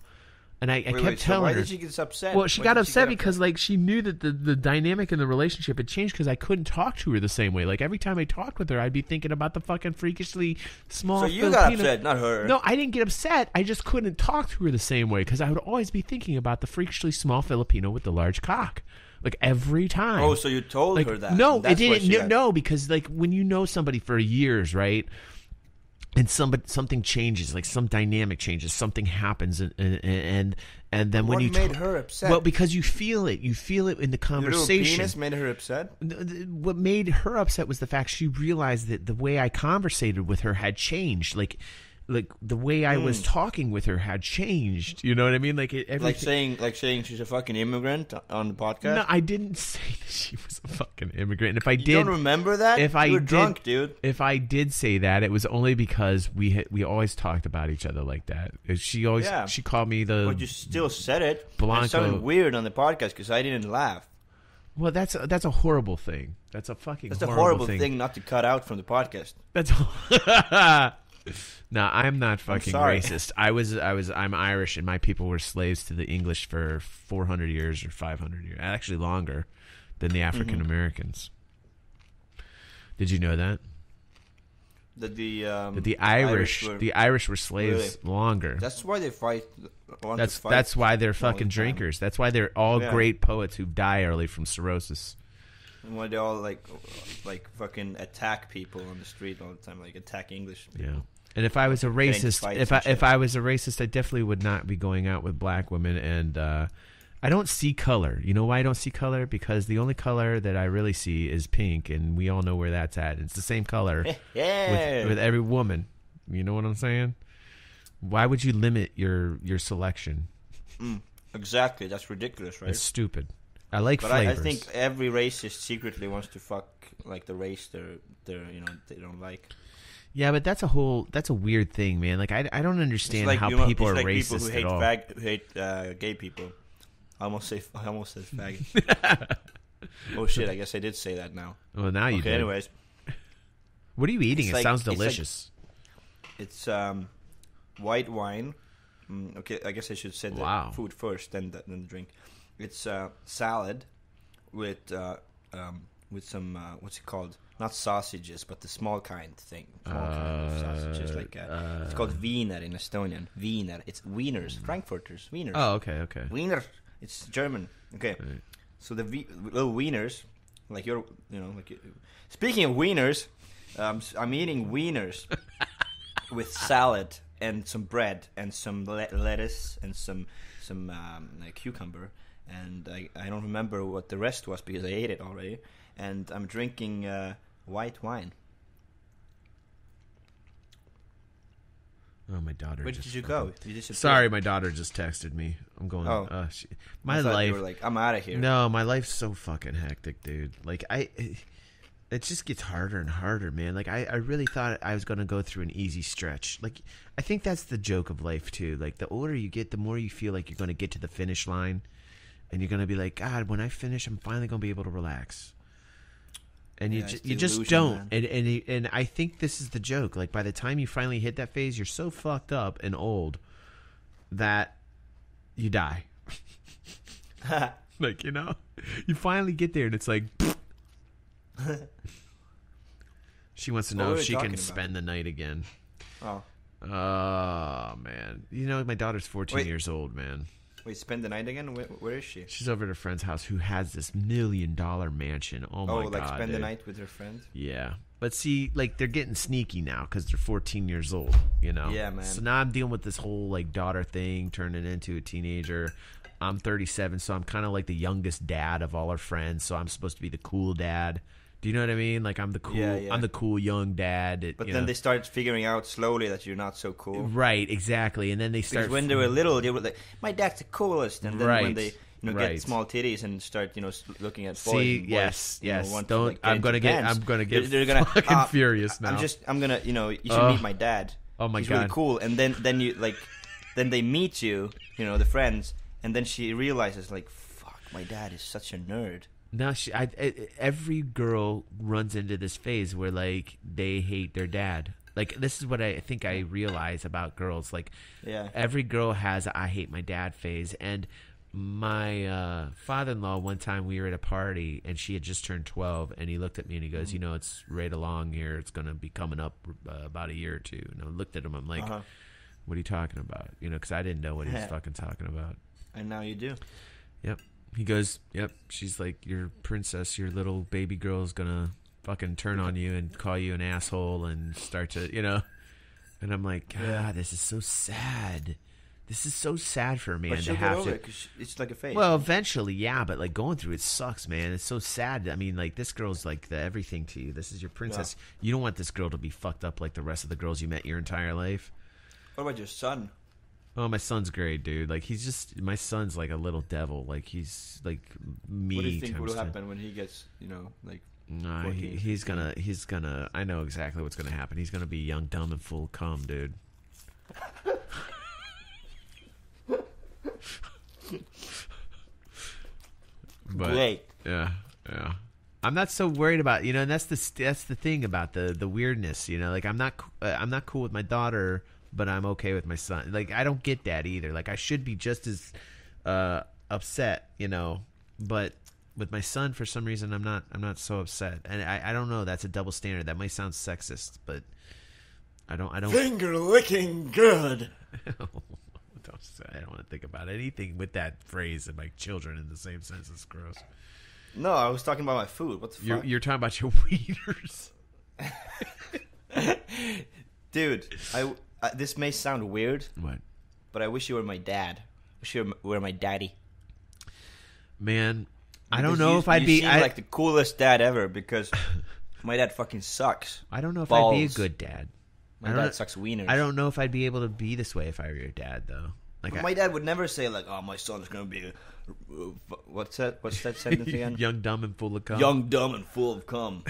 B: And I kept telling her.
A: Why did she get upset?
B: Well, she got upset because like she knew that the dynamic in the relationship had changed because I couldn't talk to her the same way. Like every time I talked with her, I'd be thinking about the fucking freakishly small.
A: So you got upset, not her.
B: No, I didn't get upset. I just couldn't talk to her the same way because I would always be thinking about the freakishly small Filipino with the large cock. Like every time.
A: Oh, so you told her that?
B: No, it didn't. No, because like when you know somebody for years, right? And something changes, like some dynamic changes, something happens, and then when
A: what
B: you
A: made her upset?
B: Well, because you feel it in the conversation.
A: Your little penis made her upset.
B: What made her upset was the fact she realized that the way I conversated with her had changed, like the way I was talking with her had changed. You know what I mean? Like saying
A: she's a fucking immigrant on the podcast.
B: No, I didn't say that she was a fucking immigrant. And if I did,
A: you don't remember that? You were drunk, dude.
B: If I did say that, it was only because we always talked about each other like that. She always she called me the.
A: But you still said it.
B: Blanco.
A: It sounded weird on the podcast because I didn't laugh.
B: Well, that's a horrible thing. That's a horrible
A: thing not to cut out from the podcast.
B: That's. No, I'm not fucking racist. I'm Irish, and my people were slaves to the English for 400 years or 500 years, actually longer than the African Americans. Did you know that? The Irish were slaves longer.
A: That's why they fight.
B: That's why they're fucking drinkers. That's why they're all great poets who die early from cirrhosis.
A: And why they all like fucking attack people on the street all the time, like attack English people.
B: Yeah. And if I was a racist, if I was a racist, I definitely would not be going out with black women. And I don't see color. You know why I don't see color? Because the only color that I really see is pink, and we all know where that's at. It's the same color with every woman. You know what I'm saying? Why would you limit your selection?
A: Exactly. That's ridiculous, right?
B: It's stupid. I like flavors.
A: I think every racist secretly wants to fuck like the race they don't like.
B: Yeah, but that's a weird thing, man. Like I don't understand how people are racist at all.
A: Who hate gay people. I almost said faggot. Oh shit! I guess I did say that now.
B: Well, now you did.
A: Anyways,
B: what are you eating? It sounds delicious.
A: It's white wine. Okay, I guess I should say the food first, then the drink. It's salad with some what's it called? Not sausages, but the small kind thing. Small kind of sausages, it's called Wiener in Estonian. Wiener. It's Wieners, Frankfurters, Wieners.
B: Oh, okay.
A: Wiener. It's German. Okay. Right. So the little wieners, speaking of wieners, I'm eating wieners with salad and some bread and some lettuce and some cucumber, and I don't remember what the rest was because I ate it already, and I'm drinking white wine.
B: Oh, my daughter.
A: Where did you go?
B: Sorry, my daughter just texted me. I'm going.
A: Oh,
B: my life.
A: You were like, I'm out of here.
B: No, my life's so fucking hectic, dude. Like it just gets harder and harder, man. Like I really thought I was gonna go through an easy stretch. Like I think that's the joke of life too. Like the older you get, the more you feel like you're gonna get to the finish line, and you're gonna be like, God, when I finish, I'm finally gonna be able to relax. And you just don't. And I think this is the joke. Like by the time you finally hit that phase, you're so fucked up and old that you die. Like, you finally get there and it's like she wants to know if she can spend the night again. Oh man. My daughter's 14 years old, man.
A: Wait, spend the night again? Where is she?
B: She's over at a friend's house who has this $1 million mansion. Oh my god!
A: Spend the night with her friend?
B: Yeah, but see, like they're getting sneaky now because they're 14 years old.
A: Yeah, man.
B: So now I'm dealing with this whole like daughter thing, turning into a teenager. I'm 37, so I'm kind of like the youngest dad of all our friends. So I'm supposed to be the cool dad. Do you know what I mean? Like I'm the cool, I'm the cool young dad.
A: But then they start figuring out slowly that you're not so cool.
B: Right, exactly. And then they start.
A: Because when they were little, they were like, "My dad's the coolest," and then when they get small titties and start looking at boys.
B: See,
A: boys,
B: yes.
A: Want
B: Don't.
A: To, like,
B: I'm gonna get.
A: They're gonna
B: fucking furious now.
A: I'm gonna. You should meet my dad.
B: Oh my
A: He's
B: god.
A: really cool. And then you like, then they meet you. The friends, and then she realizes like, "Fuck, my dad is such a nerd."
B: No, every girl runs into this phase where like they hate their dad. Like this is what I think I realize about girls. Like, every girl has a "I hate my dad" phase. And my father-in-law, one time we were at a party and she had just turned 12, and he looked at me and he goes, "It's right along here. It's gonna be coming up about a year or two." And I looked at him. I'm like, "What are you talking about?" Because I didn't know what he was fucking talking about.
A: And now you do.
B: Yep. He goes, "Yep." She's like, "Your princess, your little baby girl is gonna fucking turn on you and call you an asshole and start to, And I'm like, God, this is so sad. This is so sad for a man to have to.
A: It's like a phase.
B: Well, eventually, yeah, but like going through it sucks, man. It's so sad. I mean, like this girl's like the everything to you. This is your princess. Yeah. You don't want this girl to be fucked up like the rest of the girls you met your entire life.
A: What about your son?
B: Oh, my son's great, dude. Like my son's like a little devil. Like he's like me.
A: What do you think will happen when he gets, like?
B: No, he's gonna. I know exactly what's gonna happen. He's gonna be young, dumb, and full of cum, dude. But,
A: great.
B: Yeah. I'm not so worried about and that's the thing about the weirdness. Like I'm not cool with my daughter, but I'm okay with my son. Like I don't get that either. Like I should be just as upset, but with my son for some reason I'm not so upset. And I don't know, that's a double standard. That might sound sexist, but I don't.
C: Finger licking good.
B: I don't want to think about anything with that phrase and my children in the same sense. It's gross.
A: No, I was talking about my food. What the fuck?
B: You're talking about your wieners.
A: Dude, this may sound weird.
B: What?
A: But I wish you were my dad. I wish you were my daddy.
B: Man, I don't know if I'd be...
A: You seem like the coolest dad ever because my dad fucking sucks.
B: I don't know if
A: Balls.
B: I'd be a good dad.
A: My dad sucks wieners.
B: I don't know if I'd be able to be this way if I were your dad, though. Like
A: my dad would never say, like, oh, my son's going to be... What's that sentence again?
B: Young, dumb, and full of cum.
A: Young, dumb, and full of cum.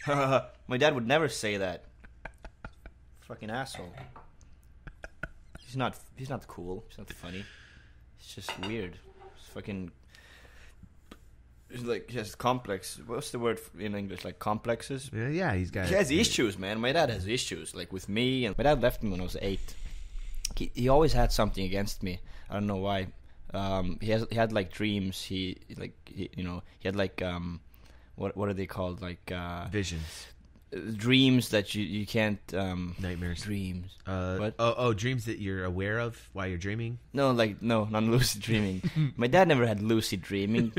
A: My dad would never say that. Fucking asshole. He's not cool. He's not funny. It's just weird. It's fucking... It's like, he has complex... What's the word in English? Like, complexes?
B: Yeah, he
A: has issues, man. My dad has issues. Like, with me. And my dad left me when I was 8. He always had something against me. I don't know why. He had like dreams. He had like what are they called? Like
B: visions.
A: Dreams that you can't
B: nightmares.
A: Dreams.
B: What? Dreams that you're aware of while you're dreaming?
A: No, not lucid dreaming. My dad never had lucid dreaming.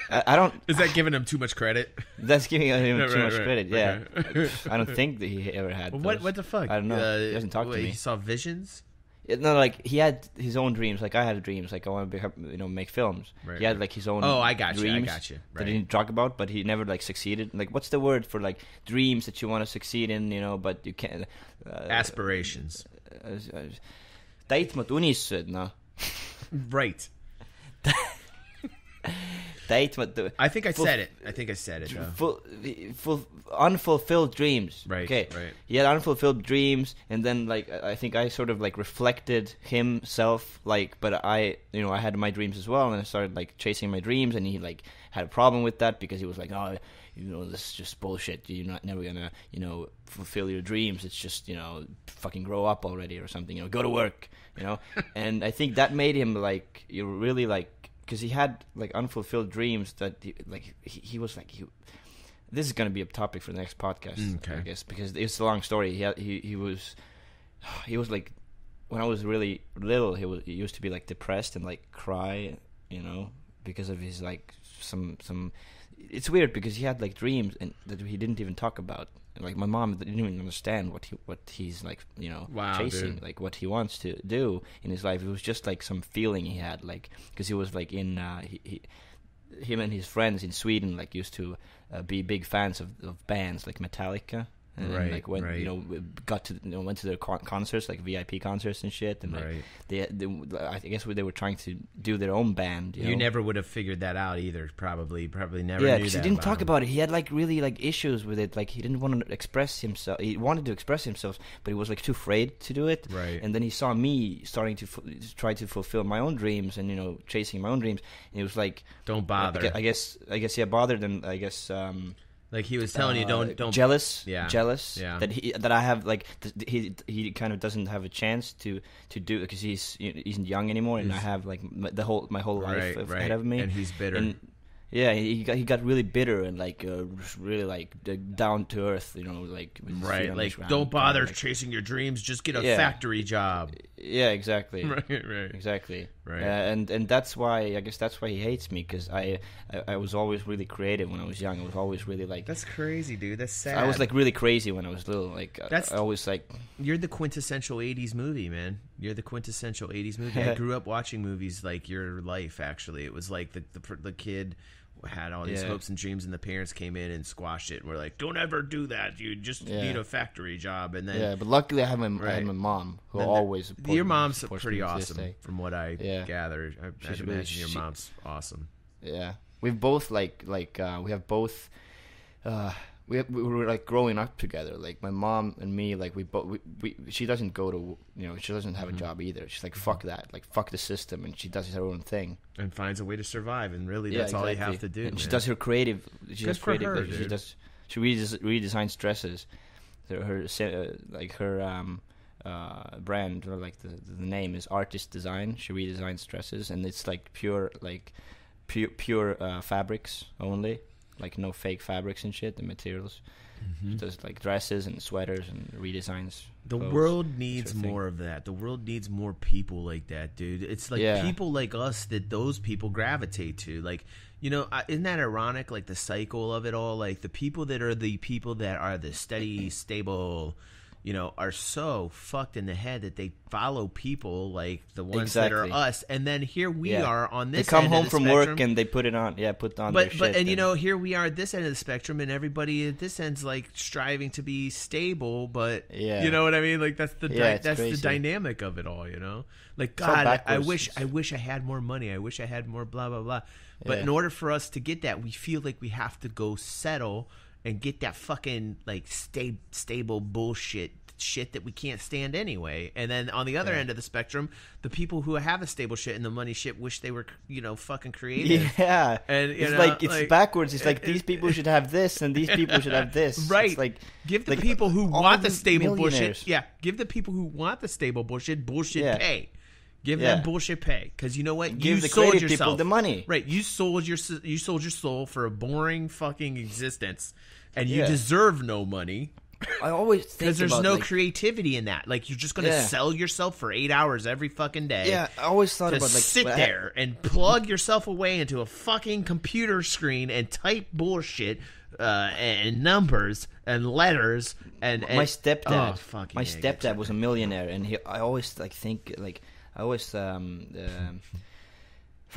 A: I don't.
B: Is that giving him too much credit?
A: That's giving him too much credit. Yeah.
B: Okay.
A: I don't think that he ever had.
B: Well, what the fuck?
A: I don't know. He doesn't talk to me.
B: He saw visions.
A: No, like he had his own dreams. Like I had dreams. Like I want to make films.
B: Right,
A: he had like his own.
B: I got you.
A: Dreams
B: Right.
A: that he didn't talk about, but he never like succeeded. Like what's the word for like dreams that you want to succeed in? But you can't.
B: Aspirations.
A: Täitmata unistused, no.
B: Right.
A: Täitmata.
B: I think I said it.
A: Full unfulfilled dreams.
B: Right.
A: Okay.
B: Right.
A: He had unfulfilled dreams, and then like I think I sort of like reflected himself. Like, but I had my dreams as well, and I started like chasing my dreams, and he like had a problem with that because he was like, oh, this is just bullshit. You're never gonna fulfill your dreams. It's just fucking grow up already or something. Go to work. And I think that made him like really like. Because he had like unfulfilled dreams that he was like this is going to be a topic for the next podcast,
B: okay.
A: I guess, because it's a long story. He was like, when I was really little, he used to be like depressed and like cry, because of his like some. It's weird because he had like dreams and that he didn't even talk about. Like my mom didn't even understand what he's like,
B: wow,
A: chasing,
B: dude.
A: Like what he wants to do in his life. It was just like some feeling he had, like because he was like in him and his friends in Sweden like used to be big fans of bands like Metallica. And
B: right,
A: like when
B: right.
A: got to went to their concerts, like VIP concerts and shit, and like
B: right.
A: I guess they were trying to do their own band.
B: You never would have figured that out either. Probably never.
A: Yeah,
B: knew
A: because
B: that
A: he didn't talk
B: him.
A: about it. He had like really like issues with it. Like he didn't want to express himself. He wanted to express himself, but he was like too afraid to do it.
B: Right.
A: And then he saw me starting to try to fulfill my own dreams and chasing my own dreams. And he was like,
B: "Don't bother."
A: I guess bothered, and I guess.
B: Like he was telling you, don't
A: jealous,
B: yeah,
A: jealous
B: yeah.
A: that I have like he kind of doesn't have a chance to do it because he's isn't young anymore, and I have like my whole life ahead of me,
B: and he's bitter.
A: And, yeah, he got really bitter and like really like down to earth, like
B: right, like don't bother chasing your dreams, just get a factory job.
A: Yeah, exactly.
B: right,
A: exactly.
B: Right,
A: and that's why he hates me because I was always really creative when I was young. I was always really like
B: that's crazy, dude. That's sad.
A: I was like really crazy when I was little. Like
B: that's
A: I always like
B: you're the quintessential '80s movie, man. You're the quintessential '80s movie. I grew up watching movies like your life. Actually, it was like the kid had all these hopes and dreams, and the parents came in and squashed it and were like, don't ever do that, you just need a factory job. And then
A: but luckily I had my mom who always
B: your mom's pretty awesome from what I gathered. I
A: really,
B: imagine your mom's awesome.
A: We've both we have both we were like growing up together, like my mom and me, like we she doesn't go to she doesn't have a job either. She's like fuck that, like fuck the system, and she does her own thing
B: and finds a way to survive, and really that's all you have to do.
A: And she does her creative. She does creative.
B: Her,
A: like, she redesigns dresses. Her brand, or like the name is Artist Design. She redesigns dresses, and it's like pure fabrics only. Like no fake fabrics and shit, the materials. Does like dresses and sweaters and redesigns.
B: The
A: clothes,
B: world needs
A: sort of
B: more of that. The world needs more people like that, dude. It's like people like us that those people gravitate to. Like, you know, isn't that ironic? Like the cycle of it all. Like the people that are the steady, stable, you know, are so fucked in the head that they follow people like the ones that are us. And then here we are on this.
A: They come
B: end
A: home
B: of the
A: from
B: spectrum.
A: work and they put it on. Yeah, put on.
B: But
A: their shit
B: you know, here we are at this end of the spectrum, and everybody at this end's like striving to be stable. But you know what I mean? Like that's the the dynamic of it all. You know, like God, I wish I had more money. I wish I had more blah blah blah. But in order for us to get that, we feel like we have to go settle and get that fucking like stable bullshit shit that we can't stand anyway. And then on the other end of the spectrum, the people who have a stable shit and the money shit wish they were, you know, fucking creative.
A: Yeah.
B: And
A: it's like it's backwards. It's like these people should have this and these people should have this.
B: Right.
A: It's like
B: give the people who want the stable bullshit. Yeah. Give the people who want the stable bullshit pay. Give them bullshit pay, because you know what?
A: Give the creative people the money.
B: Right? You sold your soul for a boring fucking existence, and you deserve no money.
A: I always think
B: because there's
A: about,
B: no
A: like,
B: creativity in that. Like you're just gonna sell yourself for 8 hours every fucking day.
A: Yeah, I always thought about like
B: sit there and plug yourself away into a fucking computer screen and type bullshit and numbers and letters and
A: my stepdad. My stepdad was a millionaire, and I always like think like. I always, from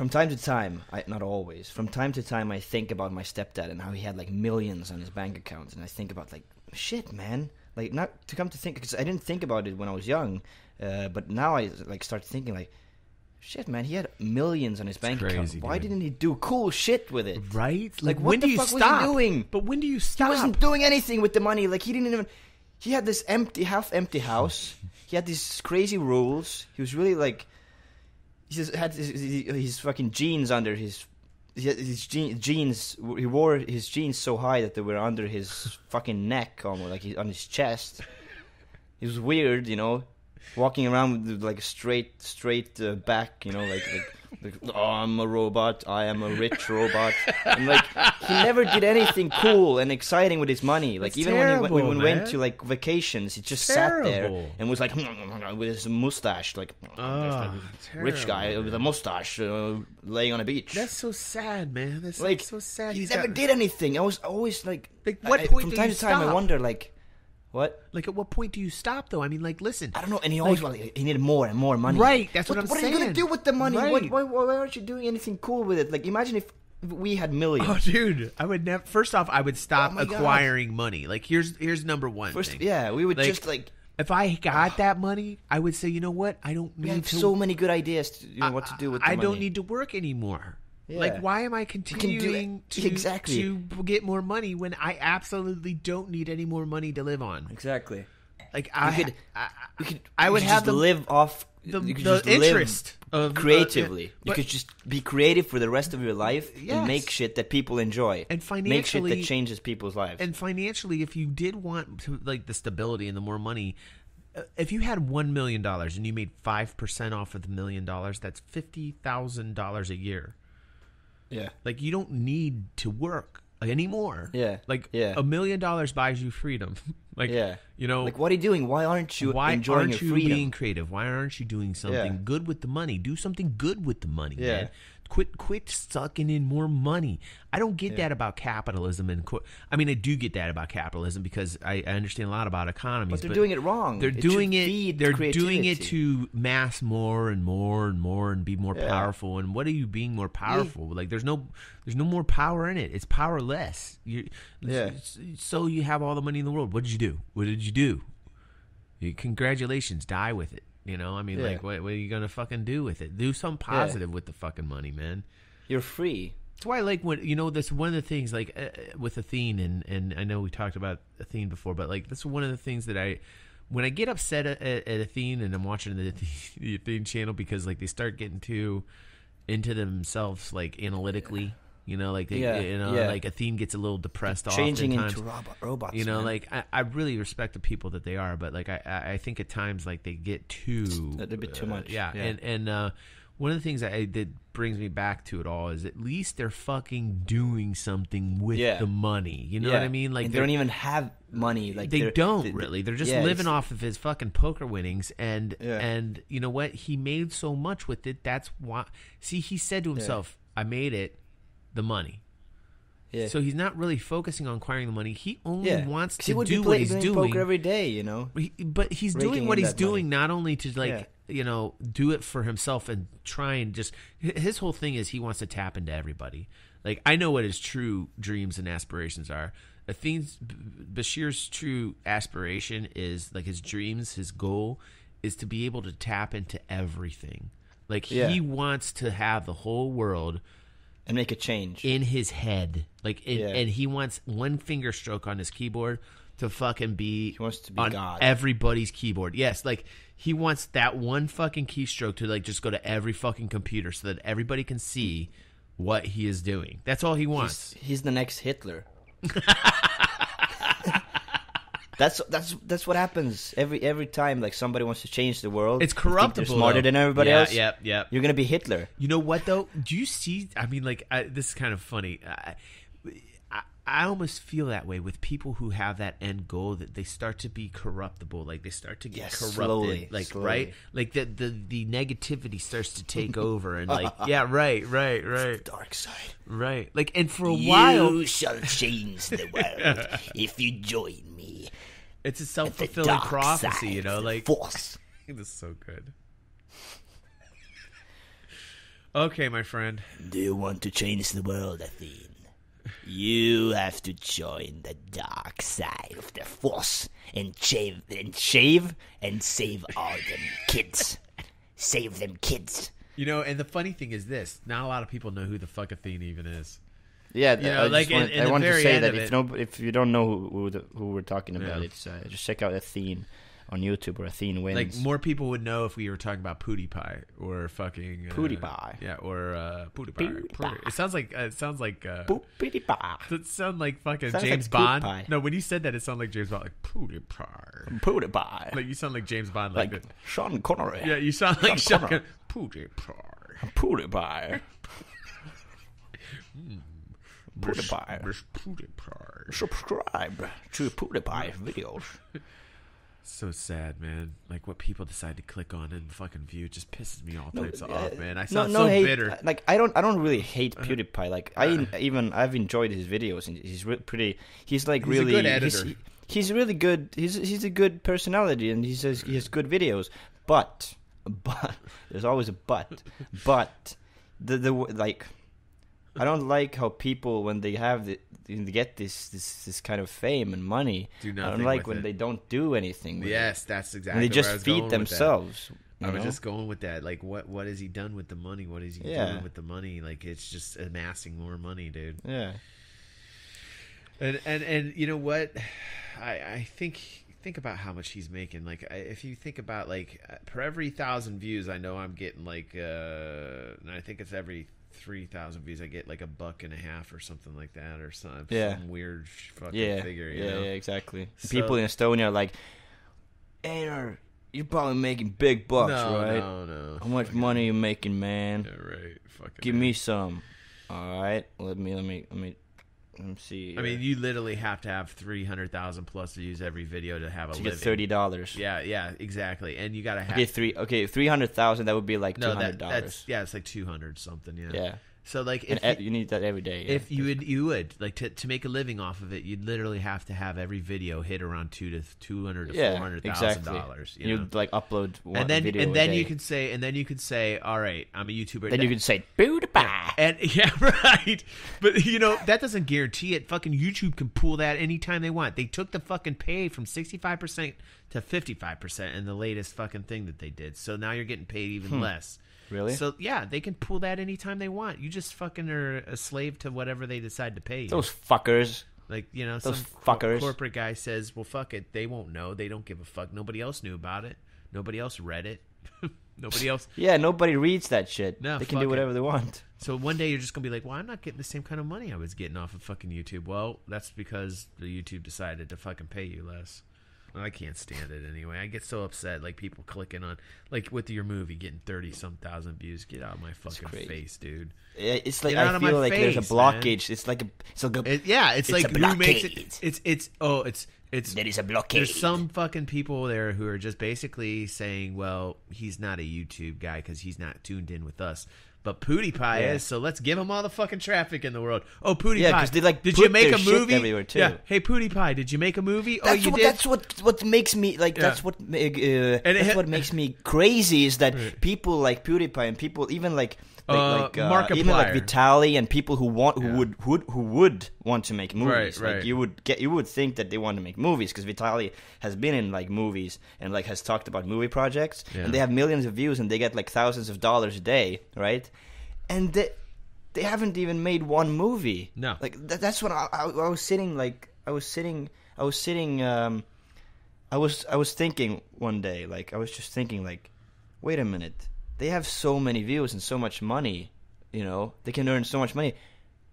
A: time to time, not always, from time to time I think about my stepdad and how he had like millions on his bank account, and I think about like, shit, man, like not to come to think, because I didn't think about it when I was young, but now I like start thinking like, shit, man, he had millions on his bank account. Why didn't he do cool shit with it?
B: Right?
A: Like what the fuck was he doing?
B: But when do you stop?
A: He wasn't doing anything with the money. Like he didn't even. He had this half empty house. He had these crazy rules. He was really like, he just had his fucking jeans under his jeans. He wore his jeans so high that they were under his fucking neck, almost like on his chest. He was weird, you know, walking around with like a straight back, you know, like oh, I'm a robot. I am a rich robot. And like he never did anything cool and exciting with his money. Like even when we went to like vacations, he just sat there and was like with his mustache, like rich guy with a mustache laying on a beach.
B: That's so sad, man. That's
A: like
B: so sad.
A: He never did anything. I was always like
B: what point
A: from time to time I wonder like. What?
B: Like, at what point do you stop, though? I mean, like, listen.
A: I don't know. And he always he needed more and more money.
B: Right. That's what I'm saying.
A: What are you going to do with the money?
B: Right.
A: Why aren't you doing anything cool with it? Like, imagine if we had millions.
B: Oh, dude. I would never. First off, I would stop acquiring money. Like, here's number one thing.
A: Yeah, we would just, like.
B: If I got that money, I would say, you know what? I don't need to. We have
A: so many good ideas to, what to do with the money.
B: I don't need to work anymore. Yeah. Like, why am I continuing to get more money when I absolutely don't need any more money to live on?
A: Exactly.
B: Like I would have to
A: live off
B: the interest of
A: creatively. You could just be creative for the rest of your life and make shit that people enjoy,
B: and financially
A: make shit that changes people's lives.
B: And financially, if you did want to, like the stability and the more money, if you had $1 million and you made 5% off of the $1 million, that's $50,000 a year.
A: Yeah,
B: like you don't need to work anymore.
A: Yeah,
B: like $1 million buys you freedom. Like, you know,
A: like what are you doing? Why aren't you enjoying your freedom? Why aren't you
B: being creative? Why aren't you doing something good with the money? Do something good with the money, man. Quit sucking in more money. I don't get that about capitalism, I mean, I do get that about capitalism because I understand a lot about economies.
A: But they're doing it wrong.
B: They're doing it. They're doing it to mass more and more and more and be more powerful. And what are you being more powerful? Like there's no more power in it. It's powerless. So you have all the money in the world. What did you do? What did you do? Congratulations. Die with it. You know, I mean, like, what are you gonna fucking do with it? Do something positive with the fucking money, man.
A: You're free.
B: That's why I like when, you know, that's one of the things, like, with Athene, and I know we talked about Athene before, but, like, that's one of the things that when I get upset at Athene and I'm watching the Athene channel because, like, they start getting too into themselves, like, analytically. You know, like like Athene gets a little depressed.
A: Changing
B: oftentimes.
A: into robots.
B: You know,
A: man.
B: like I really respect the people that they are, but like I think at times like they get too
A: a bit too much.
B: And one of the things that brings me back to it all is at least they're fucking doing something with the money. You know what I mean? Like,
A: and they don't even have money. Like,
B: they don't really. They're just living off of his fucking poker winnings. And you know what? He made so much with it. That's why. See, he said to himself, "I made it, the money." Yeah. So he's not really focusing on acquiring the money. He only wants to do what he's doing.
A: Poker every day, you know.
B: But he's doing what he's doing not only to do it for himself and try and just. His whole thing is he wants to tap into everybody. Like, I know what his true dreams and aspirations are. Bashir's true aspiration is, like, his dreams, his goal is to be able to tap into everything. Like, he wants to have the whole world
A: and make a change
B: in his head. Like, and he wants one finger stroke on his keyboard to fucking be.
A: He wants to be
B: on
A: God.
B: Everybody's keyboard. Yes, like, he wants that one fucking keystroke to, like, just go to every fucking computer so that everybody can see what he is doing. That's all he wants.
A: He's the next Hitler. That's what happens every time. Like, somebody wants to change the world.
B: It's corruptible.
A: They're smarter than everybody else.
B: Yeah.
A: You're gonna be Hitler.
B: You know what though? Do you see? I mean, like, this is kind of funny. I almost feel that way with people who have that end goal, that they start to be corruptible. Like, they start to get corrupted.
A: Slowly.
B: Right? Like, the negativity starts to take over, and like, right.
A: The dark side.
B: Right. Like, and for a while,
A: you shall change the world if you join me.
B: It's a self-fulfilling prophecy, you know, like
A: force.
B: This is so good. Okay, my friend.
A: Do you want to change the world, Athene? You have to join the dark side of the force and shave and save all them kids. Save them kids.
B: You know, and the funny thing is this: not a lot of people know who the fuck Athene even is.
A: Yeah,
B: you know,
A: I want to say that if you don't know who we're talking about, it's just check out Athene on YouTube, or Athene Wins.
B: Like, more people would know if we were talking about PewDiePie or fucking
A: PewDiePie.
B: Yeah, or PewDiePie. It sounds like
A: PewDiePie.
B: It sounds like fucking
A: Sounds
B: James
A: like
B: Bond.
A: PewDiePie.
B: No, when you said that, it sounded like James Bond, like PewDiePie.
A: PewDiePie.
B: Like, you sound like James Bond,
A: like Sean Connery.
B: Yeah, you sound like Sean Connery. PewDiePie.
A: PewDiePie.
B: PewDiePie.
A: Subscribe to PewDiePie videos.
B: So sad, man. Like, what people decide to click on and fucking view just pisses me all types off, man. I sound so bitter.
A: Like, I don't really hate PewDiePie. Like, I've enjoyed his videos, and he's pretty. He's like
B: he's
A: really
B: a good editor.
A: He's really good. He's a good personality, and he has good videos. But there's always a but. But the like, I don't like how people, when they get this kind of fame and money, I don't like when they don't do anything with it.
B: That's exactly.
A: And they just feed themselves.
B: I was just going with that. Like, what has he done with the money? What is he doing with the money? Like, it's just amassing more money, dude.
A: Yeah.
B: And you know what? I think about how much he's making. Like, if you think about, like, per every 1,000 views, I know I'm getting like, and I think it's every 3,000 views, I get like $1.50 or something like that, or some weird fucking figure. You know?
A: Yeah, exactly. So, people in Estonia are like, Einar, you're probably making big bucks, right?
B: No.
A: How much money are you making, man?
B: Yeah, right. Fucking
A: give me some. All right, let me see.
B: I mean, you literally have to have 300,000 plus views every video to have a living.
A: Get $30.
B: Yeah, exactly. And you gotta have
A: 300,000. That would be like $200.
B: It's like 200 something.
A: Yeah.
B: So, like,
A: you need that every day.
B: If you would like to make a living off of it, you'd literally have to have every video hit around $200,000 to $400,000.
A: You'd like upload one
B: and then
A: video
B: and then
A: a day.
B: you can say, all right, I'm a YouTuber.
A: Then you can say PewDiePie.
B: And right, but you know that doesn't guarantee it. Fucking YouTube can pull that anytime they want. They took the fucking pay from 65% to 55% in the latest fucking thing that they did. So now you're getting paid even less.
A: Really?
B: So, yeah, they can pull that anytime they want. You just fucking are a slave to whatever they decide to pay you.
A: Those fuckers.
B: Like, you know,
A: those
B: some
A: fuckers.
B: Corporate guy says, well, fuck it. They won't know. They don't give a fuck. Nobody else knew about it. Nobody else read it. Nobody else.
A: Yeah, nobody reads that shit.
B: No,
A: they can do whatever they want.
B: So one day you're just going to be like, well, I'm not getting the same kind of money I was getting off of fucking YouTube. Well, that's because the YouTube decided to fucking pay you less. I can't stand it anyway. I get so upset, like people clicking on, like with your movie getting 30-some thousand views. Get out of my fucking face, dude.
A: It's like I feel like there's a blockage. Man. It's like
B: it's like who makes it? It's
A: there is a blockade.
B: There's some fucking people there who are just basically saying, well, he's not a YouTube guy because he's not tuned in with us. But PewDiePie is, so let's give him all the fucking traffic in the world. Oh, PewDiePie,
A: because they
B: did you make a movie?
A: Everywhere too.
B: Yeah. Hey, PewDiePie, did you make a movie?
A: That's did. That's what makes me like. That's what what makes me crazy is that people like PewDiePie and people even like even like Vitaly and people who would want to make movies.
B: Right.
A: Like you would think that they want to make movies because Vitaly has been in like movies and like has talked about movie projects and they have millions of views and they get like thousands of dollars a day, right? And they haven't even made one movie.
B: No,
A: like that's what I was sitting like I was thinking one day, like I was just thinking like, wait a minute. They have so many views and so much money, you know. They can earn so much money,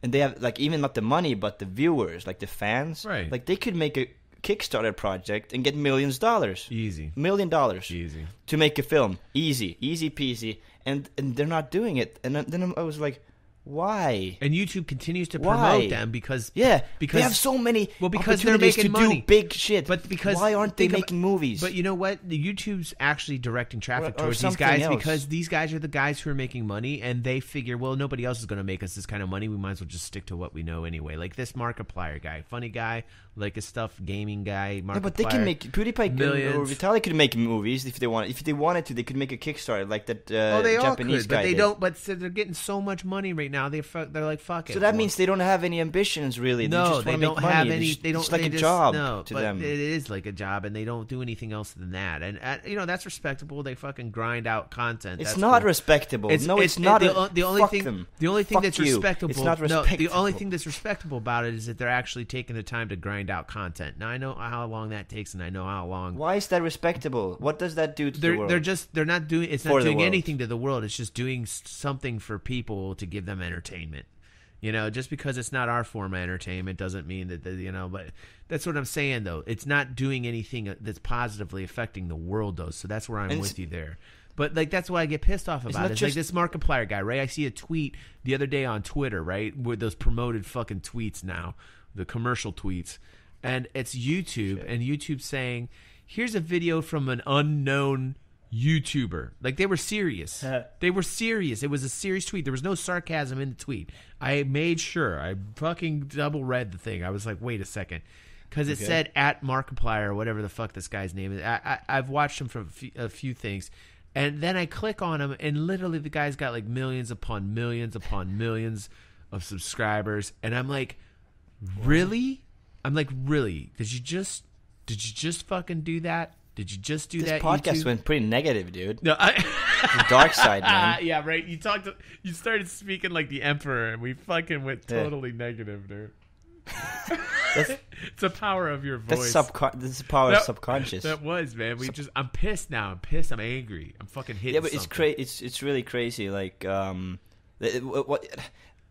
A: and they have like even not the money, but the viewers, like the fans.
B: Right.
A: Like they could make a Kickstarter project and get millions of dollars.
B: Easy.
A: $1 million.
B: Easy. To
A: make a film. Easy peasy. And they're not doing it. And then I was like, why?
B: And YouTube continues to promote them because they
A: have so many
B: because they're making money.
A: Do big shit.
B: But because
A: why aren't they making movies?
B: But you know what? The YouTube's actually directing traffic towards these guys because these guys are the guys who are making money, and they figure, well, nobody else is going to make us this kind of money. We might as well just stick to what we know anyway. Like this Markiplier guy, funny guy, like his stuff, gaming guy. Markiplier,
A: but they can make PewDiePie or Vitaly could make movies if they wanted. If they wanted to, they could make a Kickstarter like that.
B: They
A: Japanese
B: all could,
A: guy
B: but they
A: did.
B: don't. But they're getting so much money right now. They're like fuck it.
A: So that means they don't have any ambitions, really.
B: No,
A: they
B: don't have any. They don't.
A: It's like
B: a
A: job to them.
B: It is like a job, and they don't do anything else than that. And that's respectable. They fucking grind out content.
A: It's not respectable. It's not.
B: The only thing that's respectable.
A: It's not respectable.
B: No, the only thing that's respectable about it is that they're actually taking the time to grind out content. Now I know how long that takes, and I know how long.
A: Why is that respectable? What does that do to the world?
B: They're not doing. It's not doing anything to the world. It's just doing something for people to give them entertainment. You know, just because it's not our form of entertainment doesn't mean that, but that's what I'm saying, though. It's not doing anything that's positively affecting the world, though. So that's where I'm with you there. But, like, that's why I get pissed off about it. It's like this Markiplier guy, right? I see a tweet the other day on Twitter, right, with those promoted fucking tweets now, the commercial tweets. And it's YouTube, and YouTube saying, here's a video from an unknown YouTuber. Like, they were serious. They were serious. It was a serious tweet. There was no sarcasm in the tweet. I made sure. I fucking double read the thing. I was like, wait a second. Because it said at Markiplier or whatever the fuck this guy's name is. I've watched him from a few things. And then I click on him, and literally the guy's got like millions upon millions upon millions of subscribers. And I'm like, really? I'm like, really? Did you just fucking do that? Did you just do that?
A: This podcast
B: YouTube?
A: went pretty negative, dude.
B: No,
A: the dark side, man.
B: Yeah, right. You started speaking like the Emperor, and we fucking went totally negative, dude. It's the power of your voice.
A: This is the power of subconscious.
B: That was, man. I'm pissed now. I'm angry. I'm fucking hitting.
A: Yeah, but it's really crazy. Like, what?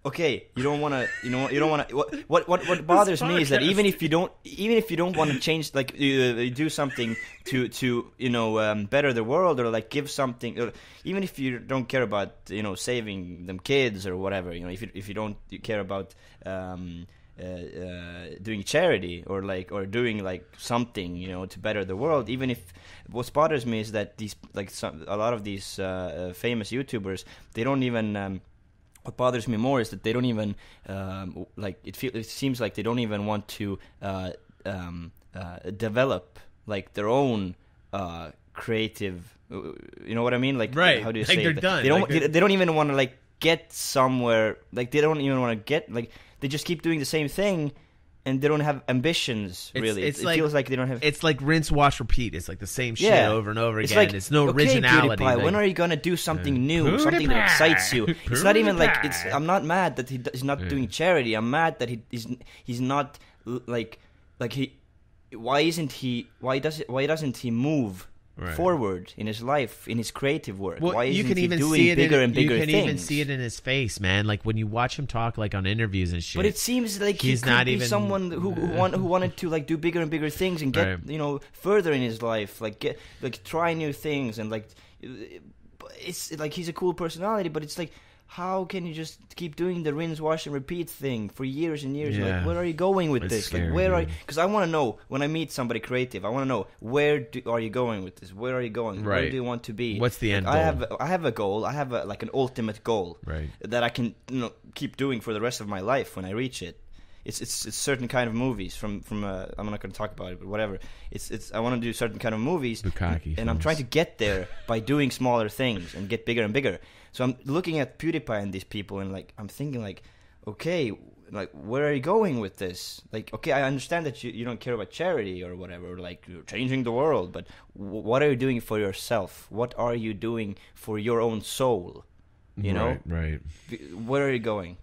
A: Okay, you don't want to. What bothers me is that even if you don't want to change, like do something to better the world or like give something, or even if you don't care about saving them kids or whatever, if you don't care about doing charity or doing like something to better the world, even if what bothers me is that a lot of these famous YouTubers, they don't even. What bothers me more is that they don't even it seems like they don't even want to develop like their own creative. You know what I mean? Like,
B: right?
A: How do you
B: like
A: say
B: they're
A: it?
B: done.
A: They don't even want to like get somewhere. Like they don't even want to get like they just keep doing the same thing. And they don't have ambitions, really. It feels like they don't have...
B: It's like rinse, wash, repeat. It's like the same shit over and over again. It's no originality.
A: PewDiePie, when are you going to do something new? Something that excites you? It's not even like... I'm not mad that he's not doing charity. I'm mad that he's not... Why doesn't he move forward in his life, in his creative work?
B: Well,
A: Why isn't he doing bigger and bigger things?
B: You can even see it in his face, man. Like when you watch him talk, like on interviews and shit.
A: But it seems like he's not even someone who wanted to like do bigger and bigger things and get further in his life, like try new things, and like it's like he's a cool personality, but it's like, how can you just keep doing the rinse, wash, and repeat thing for years and years?
B: Yeah.
A: Like, where are you going with this?
B: Scary,
A: like, where are? Because I want to know when I meet somebody creative. I want to know are you going with this? Where are you going? Where do you want to be?
B: What's the end goal?
A: I have a goal. I have an ultimate goal that I can keep doing for the rest of my life when I reach it. It's certain kind of movies from I'm not going to talk about it, but whatever. I want to do certain kind of movies, and I'm trying to get there by doing smaller things and get bigger and bigger. So I'm looking at PewDiePie and these people, and like I'm thinking like, okay, like where are you going with this? Like, okay, I understand that you don't care about charity or whatever, or like you're changing the world, but what are you doing for yourself? What are you doing for your own soul? You know,
B: right?
A: Where are you going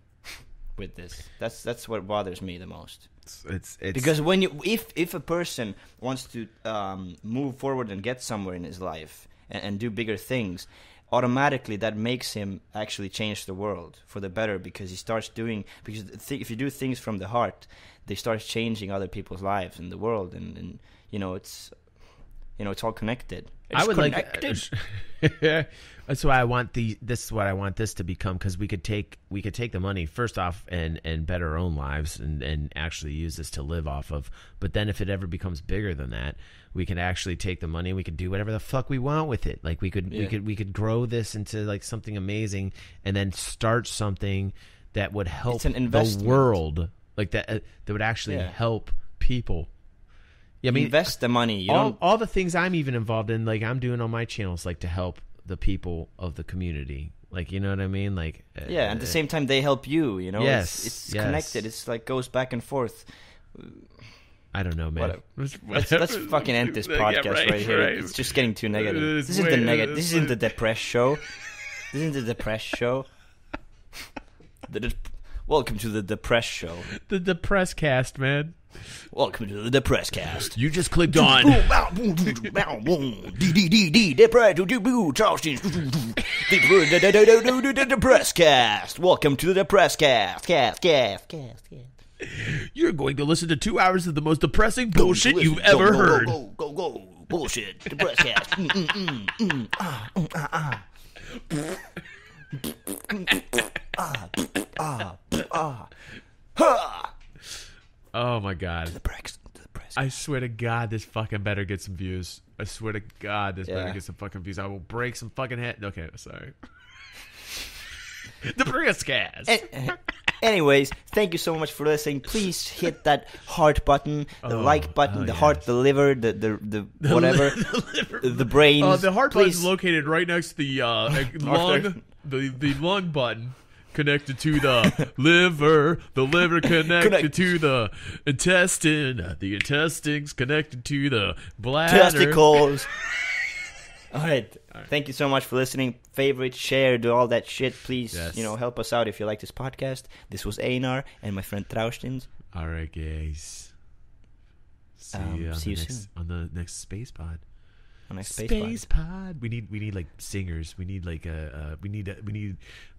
A: with this? That's what bothers me the most.
B: It's
A: because when if a person wants to move forward and get somewhere in his life and do bigger things, automatically that makes him actually change the world for the better, because he starts doing, if you do things from the heart, they start changing other people's lives in the world, and it's all connected.
B: I would connected. That's why I want this is what I want this to become, because we could take the money first off and better our own lives and actually use this to live off of. But then if it ever becomes bigger than that, we can actually take the money and we could do whatever the fuck we want with it. Like we could grow this into like something amazing, and then start something that would help the world, like that would actually help people. Yeah, I mean,
A: invest the money.
B: All the things I'm even involved in, like I'm doing on my channels, like to help the people of the community. Like, you know what I mean? Like,
A: yeah, at the same time they help you. You know,
B: yes,
A: it's connected. It's like goes back and forth.
B: I don't know, man.
A: Let's fucking end this podcast right here. It's just getting too negative. This isn't the negative. This isn't the depressed show. This isn't the depressed show. Welcome to the depressed show.
B: The depressed cast, man.
A: Welcome to the Depressed Cast.
B: You just clicked on
A: Thraushtins. The Depressed Cast. Welcome to the Depressed Cast. Cast.
B: You're going to listen to 2 hours of the most depressing bullshit you've ever heard.
A: Go. Bullshit. Depressed Cast.
B: Oh my god. I swear to God, this fucking better get some views. I swear to God, this better get some fucking views. I will break some fucking head. Okay, sorry. The Priuscast.
A: Anyways, thank you so much for listening. Please hit that heart button, the like button, the heart, the liver, the whatever, the brains.
B: The heart button is located right next to the lung, the lung button. Connected to the liver connected to the intestine, the intestines connected to the bladder.
A: Testicles. All right. Thank you so much for listening. Favorite, share, do all that shit. Please, help us out if you like this podcast. This was Einar and my friend Thraushtins.
B: All right, guys. See you soon on the next SpacePod. SpacePod. We need like singers. We need like we need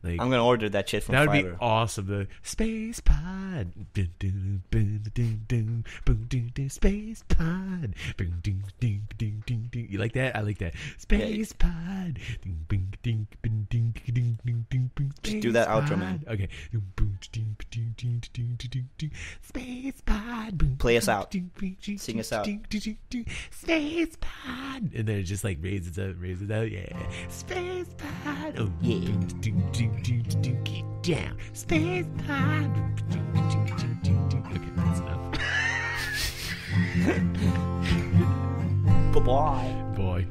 B: like.
A: I'm gonna order that shit from Fiverr.
B: That would be awesome. The SpacePod. SpacePod. You like that? I like that. SpacePod.
A: Just do that outro, man.
B: Okay. SpacePod.
A: Play us out. Sing us out.
B: SpacePod. And then it just like raises up, yeah. SpacePod. Oh yeah. Get down. SpacePod. Okay, that's enough.
A: Bye-bye.
B: Boy.